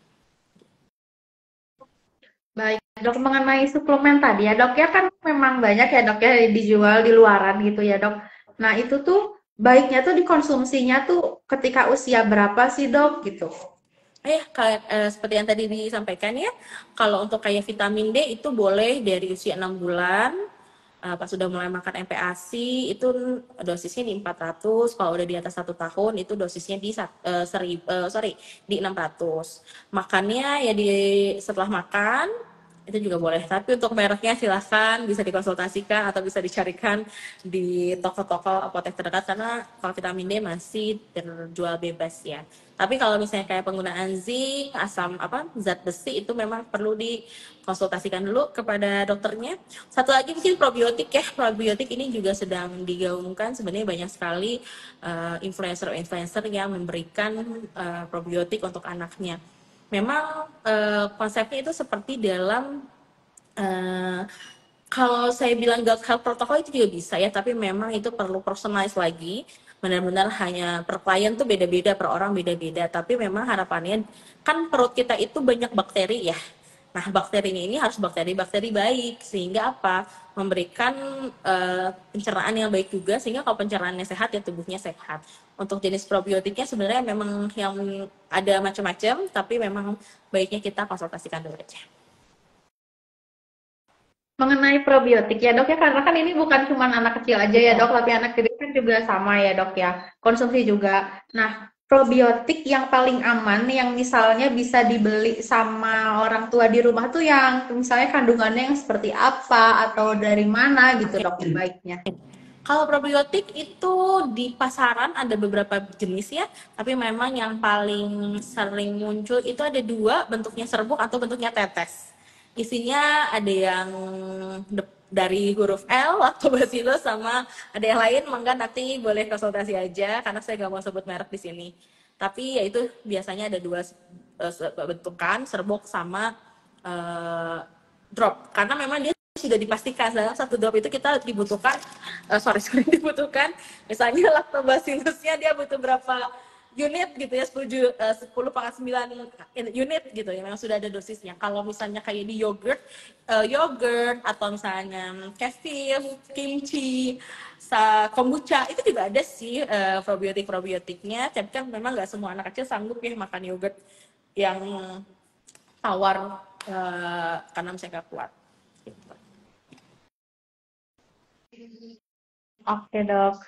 Baik, dok, mengenai suplemen tadi ya dok ya, kan memang banyak ya dok ya dijual di luaran gitu ya dok. Nah itu tuh baiknya tuh dikonsumsinya tuh ketika usia berapa sih dok gitu? Seperti yang tadi disampaikan ya, kalau untuk kayak vitamin D itu boleh dari usia 6 bulan, pas sudah mulai makan MPASI itu dosisnya di 400, kalau udah di atas 1 tahun itu dosisnya di di 600. Makannya ya setelah makan itu juga boleh, tapi untuk mereknya silahkan bisa dikonsultasikan atau bisa dicarikan di toko-toko apotek terdekat, karena kalau vitamin D masih terjual bebas ya. Tapi kalau misalnya kayak penggunaan zinc, zat besi itu memang perlu dikonsultasikan dulu kepada dokternya. Satu lagi mungkin probiotik ya. Probiotik ini juga sedang digaungkan. Sebenarnya banyak sekali influencer-influencer yang memberikan probiotik untuk anaknya. Memang konsepnya itu seperti dalam kalau saya bilang gut health protocol itu juga bisa ya, tapi memang itu perlu personalize lagi. Benar-benar hanya per klien tuh beda-beda, per orang beda-beda. Tapi memang harapannya kan perut kita itu banyak bakteri ya. Nah, bakterinya ini harus bakteri-bakteri baik, sehingga apa? Memberikan pencernaan yang baik juga, sehingga kalau pencernaannya sehat ya tubuhnya sehat. Untuk jenis probiotiknya sebenarnya memang yang ada macam-macam, tapi memang baiknya kita konsultasikan dulu aja. Mengenai probiotik ya dok ya, karena kan ini bukan cuma anak kecil aja ya Betul. dok, tapi anak gede kan juga sama ya dok ya, konsumsi juga. Nah, probiotik yang paling aman yang misalnya bisa dibeli sama orang tua di rumah tuh yang misalnya kandungannya yang seperti apa atau dari mana gitu Oke. dok baiknya. Kalau probiotik itu di pasaran ada beberapa jenis ya, tapi memang yang paling sering muncul itu ada dua, bentuknya serbuk atau bentuknya tetes. Isinya ada yang dari huruf L atau bacillus, sama ada yang lain, mangga nanti boleh konsultasi aja karena saya nggak mau sebut merek di sini. Tapi ya itu biasanya ada dua bentukan, serbuk sama eh, drop, karena memang dia sudah dipastikan dalam satu drop itu kita dibutuhkan sorry dibutuhkan misalnya lactobacillusnya dia butuh berapa unit gitu ya, 10 pangkat 9 unit gitu ya, memang sudah ada dosisnya. Kalau misalnya kayak di yogurt, yogurt atau misalnya kefir, kimchi, kombucha itu juga ada sih probiotiknya, tapi kan memang nggak semua anak kecil sanggup ya makan yogurt yang tawar karena misalnya nggak kuat gitu. Oke dok.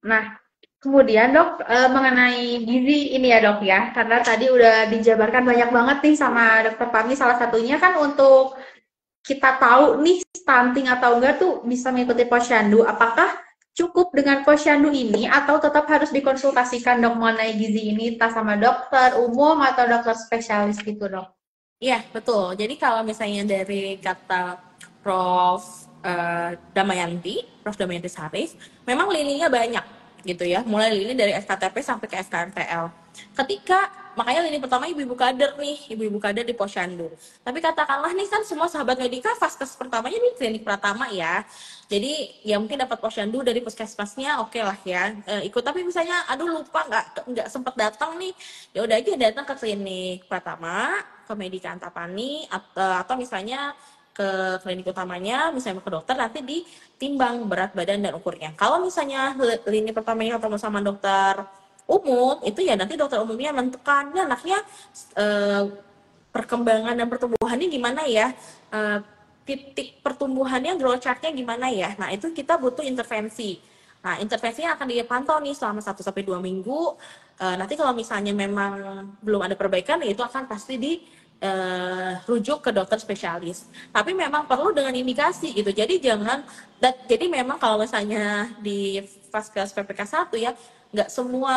Nah, kemudian dok, mengenai gizi ini ya dok ya, karena tadi udah dijabarkan banyak banget nih sama dokter Pami, salah satunya kan untuk kita tahu nih stunting atau enggak tuh bisa mengikuti posyandu. Apakah cukup dengan posyandu ini atau tetap harus dikonsultasikan dok mengenai gizi ini entah sama dokter umum atau dokter spesialis gitu dok? Iya, betul. Jadi kalau misalnya dari kata Prof. Prof. Damayanti Sarif, memang lininya banyak gitu ya. Mulai lini dari SKTP sampai ke SKMTL. Makanya lini pertama ibu-ibu kader nih, ibu-ibu kader di posyandu. Tapi katakanlah nih kan semua sahabat medika vaskes pertamanya di klinik Pratama ya. Jadi ya mungkin dapat posyandu dari puskesmasnya, oke lah ya. Ikut, tapi misalnya aduh lupa nggak sempat datang nih, ya udah aja datang ke klinik Pratama, ke Medika Antapani, atau misalnya ke klinik utamanya, misalnya ke dokter, nanti ditimbang berat badan dan ukurnya. Kalau misalnya lini pertamanya ketemu sama dokter umum, itu ya nanti dokter umumnya menentukan ya anaknya eh, perkembangan dan pertumbuhannya gimana ya, eh, titik pertumbuhannya, growth chartnya gimana ya. Nah itu kita butuh intervensi. Nah intervensinya akan dipantau nih selama 1 sampai 2 minggu. Nanti kalau misalnya memang belum ada perbaikan, ya itu akan pasti rujuk ke dokter spesialis. Tapi memang perlu dengan indikasi gitu. Jadi memang kalau misalnya di Vaskes PPK 1 ya, nggak semua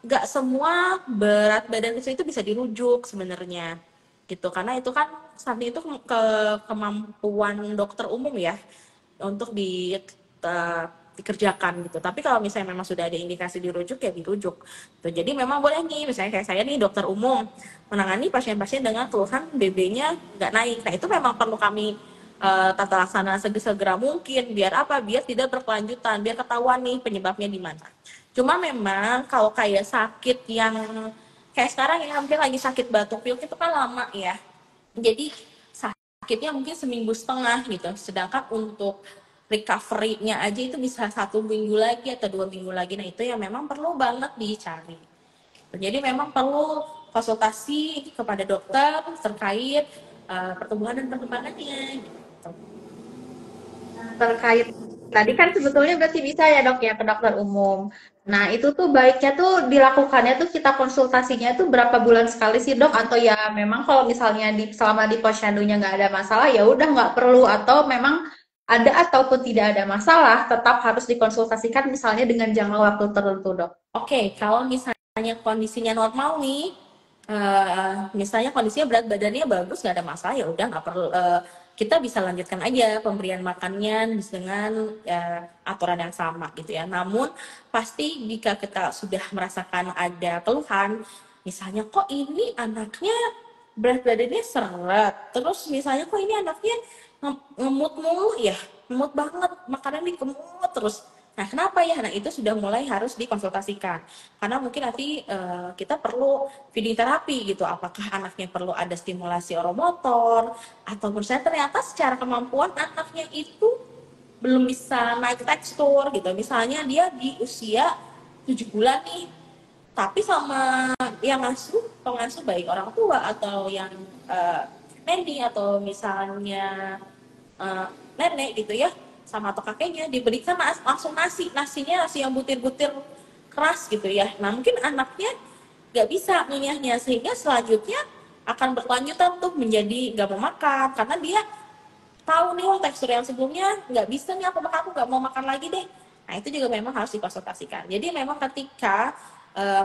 nggak semua berat badan kecil itu bisa dirujuk sebenarnya gitu, karena itu kan saat itu kemampuan dokter umum ya untuk dikerjakan gitu. Tapi kalau misalnya memang sudah ada indikasi dirujuk ya dirujuk gitu. Jadi memang boleh nih, misalnya kayak saya nih dokter umum menangani pasien-pasien dengan keluhan BB-nya nggak naik, nah itu memang perlu kami tata laksana segera mungkin, biar apa, biar tidak berkelanjutan, biar ketahuan nih penyebabnya di mana. Cuma memang kalau kayak sakit yang kayak sekarang ya, mungkin lagi sakit batuk pilek itu kan lama ya. Jadi sakitnya mungkin seminggu setengah gitu. Sedangkan untuk recovery-nya aja itu bisa 1 minggu lagi atau 2 minggu lagi. Nah itu yang memang perlu banget dicari. Jadi memang perlu konsultasi kepada dokter terkait pertumbuhan dan perkembangannya. Gitu. Terkait tadi kan sebetulnya berarti bisa ya dok ya ke dokter umum. Nah itu tuh baiknya tuh dilakukannya tuh kita konsultasinya tuh berapa bulan sekali sih dok? Atau ya memang kalau misalnya selama di posyandunya nggak ada masalah ya udah nggak perlu, atau memang ada ataupun tidak ada masalah tetap harus dikonsultasikan misalnya dengan jangka waktu tertentu dok. Oke, kalau misalnya kondisinya normal nih, misalnya kondisinya berat badannya bagus, nggak ada masalah, ya udah nggak perlu, kita bisa lanjutkan aja pemberian makannya dengan aturan yang sama gitu ya. Namun pasti jika kita sudah merasakan ada keluhan, misalnya kok ini anaknya berat badannya seret, terus misalnya kok ini anaknya ngemut mulu ya, ngemut banget, makanan dikemut terus. Nah, kenapa ya? Nah, itu sudah mulai harus dikonsultasikan. Karena mungkin nanti kita perlu feeding terapi gitu. Apakah anaknya perlu ada stimulasi oromotor, atau misalnya ternyata secara kemampuan anaknya itu belum bisa naik tekstur gitu. Misalnya dia di usia 7 bulan nih, tapi sama yang ngasuh, pengasuh baik orang tua atau yang nenek atau misalnya eh, nenek gitu ya, sama atau kakeknya diberikan langsung nasinya nasi yang butir-butir keras gitu ya. Nah mungkin anaknya nggak bisa ngunyahnya, sehingga selanjutnya akan berlanjutan tuh menjadi nggak mau makan karena dia tahu nih, wah tekstur yang sebelumnya nggak bisa nih, aku nggak mau makan lagi deh. Nah itu juga memang harus dikonsultasikan. Jadi memang ketika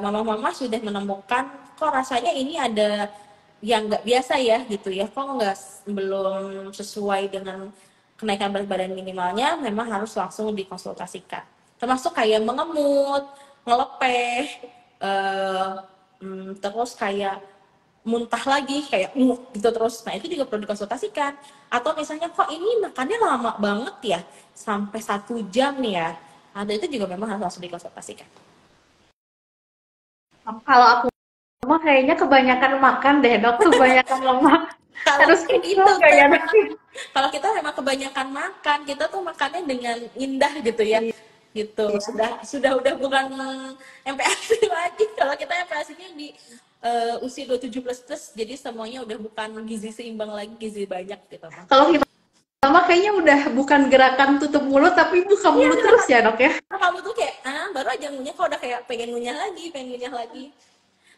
mama-mama sudah menemukan kok rasanya ini ada yang nggak biasa ya gitu ya, kok nggak belum sesuai dengan kenaikan berat badan minimalnya, memang harus langsung dikonsultasikan. Termasuk kayak mengemut, ngelepeh, eh, terus kayak muntah lagi kayak gitu terus. Nah itu juga perlu dikonsultasikan. Atau misalnya kok ini makannya lama banget ya, sampai 1 jam nih ya. Nah itu juga memang harus langsung dikonsultasikan. Kalau aku mah kayaknya kebanyakan makan deh dok, kebanyakan lemak. Kalau Harus kayak kontrol gitu nggak ya dok? memang, kalau kita memang kebanyakan makan, kita tuh makannya dengan indah gitu ya, gitu. Sudah udah bukan MPASI lagi. Kalau kita MPASI-nya di usia 27 plus, jadi semuanya udah bukan gizi seimbang lagi, gizi banyak gitu. Kalau kita mah kayaknya udah bukan gerakan tutup mulut tapi buka Iya, mulut terus ya dok ya. kamu tuh kayak baru aja ngunyah kok udah kayak pengen ngunyah lagi.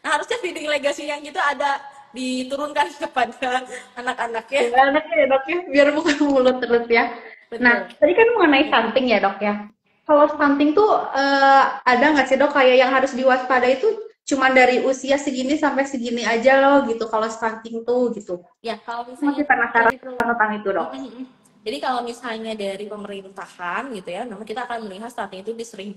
Nah harusnya feeding legacy yang gitu ada diturunkan kepada anak-anaknya. Ya, anaknya ya dok ya, biar buka mulut terus ya. Nah, Betul. tadi kan mengenai stunting ya dok ya. Kalau stunting tuh ada nggak sih dok kayak yang harus diwaspadai itu cuma dari usia segini sampai segini aja loh gitu kalau stunting tuh gitu. Ya, kalau misalnya Masih penasaran dari tentang itu dok. jadi kalau misalnya dari pemerintahan gitu ya, memang kita akan melihat stunting itu di 1.000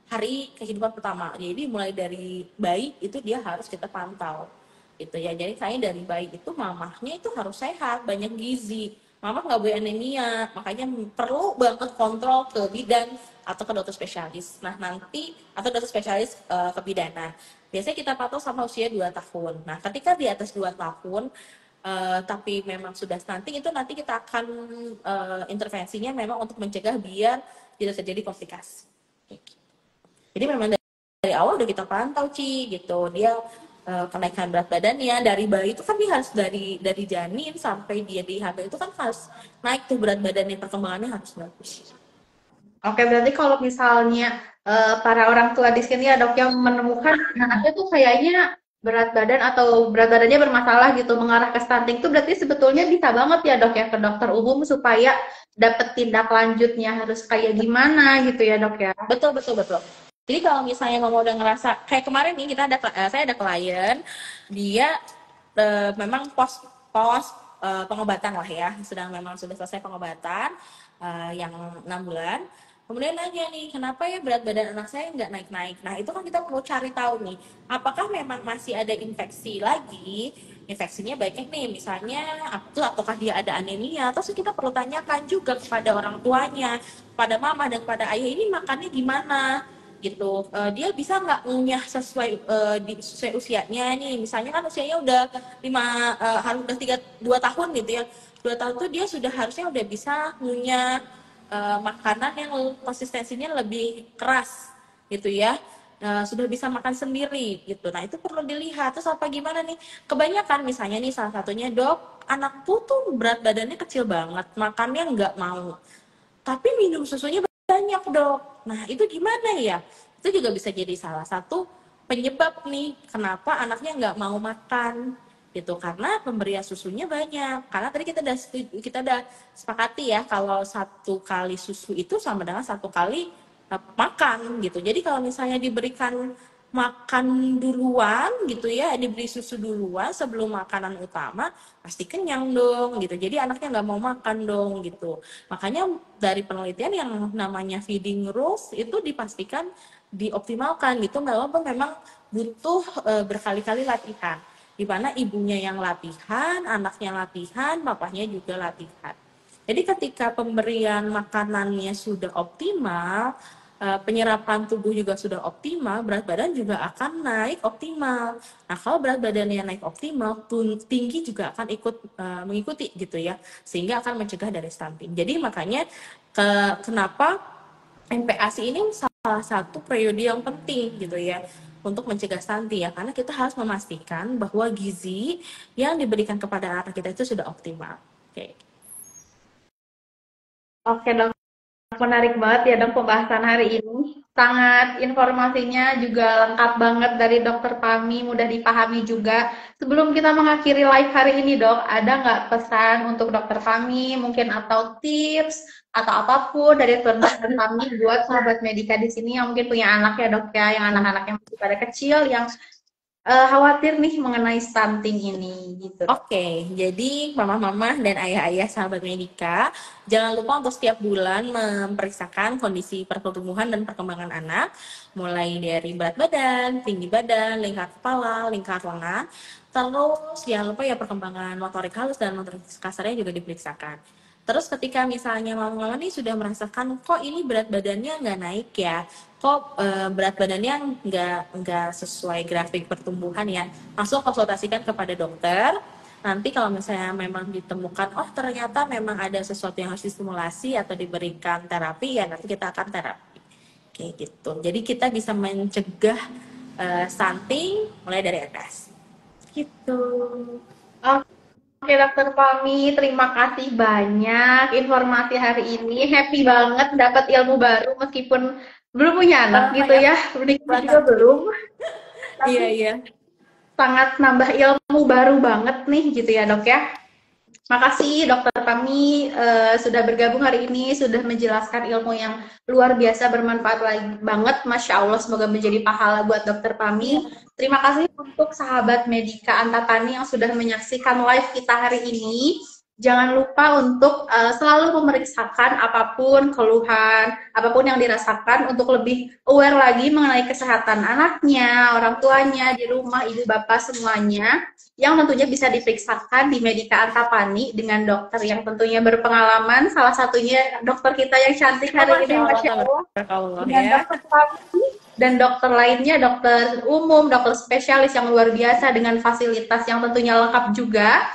hari kehidupan pertama. Jadi mulai dari bayi itu dia harus kita pantau gitu ya. Jadi saya dari bayi itu mamahnya itu harus sehat, banyak gizi. Mama nggak boleh anemia, makanya perlu banget kontrol ke bidan atau ke dokter spesialis. Nah nanti atau dokter spesialis kebidanan. Biasanya kita pantau sama usia 2 tahun. Nah ketika di atas 2 tahun tapi memang sudah stunting, itu nanti kita akan intervensinya memang untuk mencegah biar tidak terjadi komplikasi. Jadi memang dari awal udah kita pantau gitu, dia kenaikan berat badannya dari bayi itu kan dia harus dari janin sampai dia dihamil itu kan harus naik tuh berat badannya, perkembangannya harus bagus. Oke, berarti kalau misalnya para orang tua di sini ya dok yang menemukan anaknya tuh kayaknya berat badan atau berat badannya bermasalah gitu mengarah ke stunting tuh berarti sebetulnya bisa banget ya dok ya ke dokter umum supaya dapat tindak lanjutnya harus kayak gimana gitu ya dok ya. Betul, betul, betul. Jadi kalau misalnya mama udah ngerasa kayak kemarin nih kita ada saya ada klien, dia memang pos pos pengobatan lah ya, memang sudah selesai pengobatan yang 6 bulan. Kemudian nanya nih, kenapa ya berat badan anak saya nggak naik-naik? Nah itu kan kita perlu cari tahu nih, apakah memang masih ada infeksi lagi? Infeksinya banyak nih, misalnya ataukah dia ada anemia? Terus kita perlu tanyakan juga kepada orang tuanya, pada mama dan pada ayah, ini makannya gimana gitu. Dia bisa nggak ngunyah sesuai usianya nih, misalnya kan usianya udah 2 tahun gitu ya, 2 tahun tuh dia sudah harusnya udah bisa ngunyah makanan yang konsistensinya lebih keras gitu ya. Sudah bisa makan sendiri gitu. Nah itu perlu dilihat. Terus apa gimana nih? Kebanyakan misalnya nih salah satunya, dok, anakku tuh berat badannya kecil banget, makannya nggak mau, tapi minum susunya banyak, dok. Nah itu gimana ya? Itu juga bisa jadi salah satu penyebab nih kenapa anaknya nggak mau makan gitu, karena pemberian susunya banyak. Karena tadi kita udah sepakati ya, kalau 1 kali susu itu sama dengan 1 kali makan gitu. Jadi kalau misalnya diberikan makan duluan gitu ya, diberi susu duluan sebelum makanan utama, pasti kenyang dong gitu. Jadi anaknya nggak mau makan dong gitu. Makanya dari penelitian yang namanya feeding rules itu dipastikan dioptimalkan gitu, walaupun memang butuh berkali-kali latihan. Di mana ibunya yang latihan, anaknya latihan, papahnya juga latihan. Jadi ketika pemberian makanannya sudah optimal, penyerapan tubuh juga sudah optimal, berat badan juga akan naik optimal. Nah, kalau berat badannya naik optimal, tinggi juga akan ikut mengikuti gitu ya, sehingga akan mencegah dari stunting. Jadi makanya kenapa MPASI ini salah satu periode yang penting gitu ya untuk mencegah stunting ya, karena kita harus memastikan bahwa gizi yang diberikan kepada anak kita itu sudah optimal. Oke. Oke dok, menarik banget ya dok pembahasan hari ini. Sangat informasinya juga lengkap banget dari Dokter Pami, mudah dipahami juga. Sebelum kita mengakhiri live hari ini dok, ada nggak pesan untuk Dokter Pami mungkin atau tips atau apapun dari Dokter Pami buat sahabat Medika di sini yang mungkin punya anak ya dok ya, yang anak-anaknya masih pada kecil yang khawatir nih mengenai stunting ini gitu. Oke, jadi mama-mama dan ayah-ayah sahabat Medika, jangan lupa untuk setiap bulan memeriksakan kondisi pertumbuhan dan perkembangan anak, mulai dari berat badan, tinggi badan, lingkar kepala, lingkar lengan, terus jangan lupa ya perkembangan motorik halus dan motorik kasarnya juga diperiksakan. Terus ketika misalnya mama-mama nih sudah merasakan kok ini berat badannya nggak naik ya, kok berat badannya nggak sesuai grafik pertumbuhan ya, langsung konsultasikan kepada dokter. Nanti kalau misalnya memang ditemukan, oh ternyata memang ada sesuatu yang harus distimulasi atau diberikan terapi, ya nanti kita akan terapi. Kayak gitu. Jadi kita bisa mencegah stunting mulai dari atas. Gitu. Oke, Dokter Fami, terima kasih banyak informasi hari ini. Happy banget dapat ilmu baru meskipun belum punya anak gitu Ya, ya. Menikah juga belum. iya, Tapi iya. sangat nambah ilmu baru banget nih gitu ya, Dok ya. Makasih Dokter Pami sudah bergabung hari ini, sudah menjelaskan ilmu yang luar biasa bermanfaat banget. Masya Allah, semoga menjadi pahala buat Dokter Pami. Terima kasih untuk sahabat Medika Antapani yang sudah menyaksikan live kita hari ini. Jangan lupa untuk selalu memeriksakan apapun keluhan, apapun yang dirasakan untuk lebih aware lagi mengenai kesehatan anaknya, orang tuanya, di rumah, ibu bapak semuanya yang tentunya bisa diperiksakan di Medika Antapani dengan dokter yang tentunya berpengalaman. Salah satunya dokter kita yang cantik hari ini, Masya Allah. Allah Dengan ya. dokter Fahmi dan dokter lainnya, dokter umum, dokter spesialis yang luar biasa dengan fasilitas yang tentunya lengkap juga.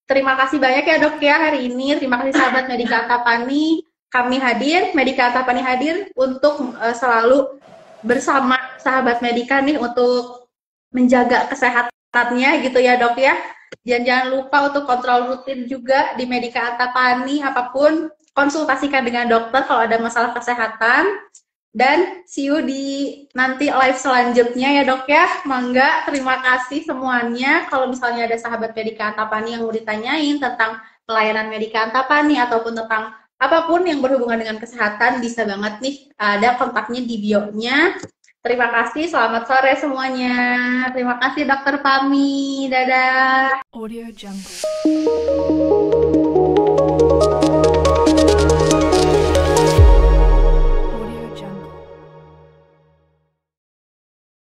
Terima kasih banyak ya dok ya hari ini. Terima kasih sahabat Medika Antapani. Kami hadir, Medika Antapani hadir untuk selalu bersama sahabat Medika nih untuk menjaga kesehatannya gitu ya dok ya. Dan jangan lupa untuk kontrol rutin juga di Medika Antapani apapun konsultasikan dengan dokter kalau ada masalah kesehatan. Dan see you di nanti live selanjutnya ya dok ya. Mangga, terima kasih semuanya. Kalau misalnya ada sahabat Medika Antapani yang mau ditanyain tentang pelayanan Medika Antapani ataupun tentang apapun yang berhubungan dengan kesehatan, bisa banget nih ada kontaknya di bio-nya. Terima kasih, selamat sore semuanya. Terima kasih Dokter Pami, dadah. Audio Jungle.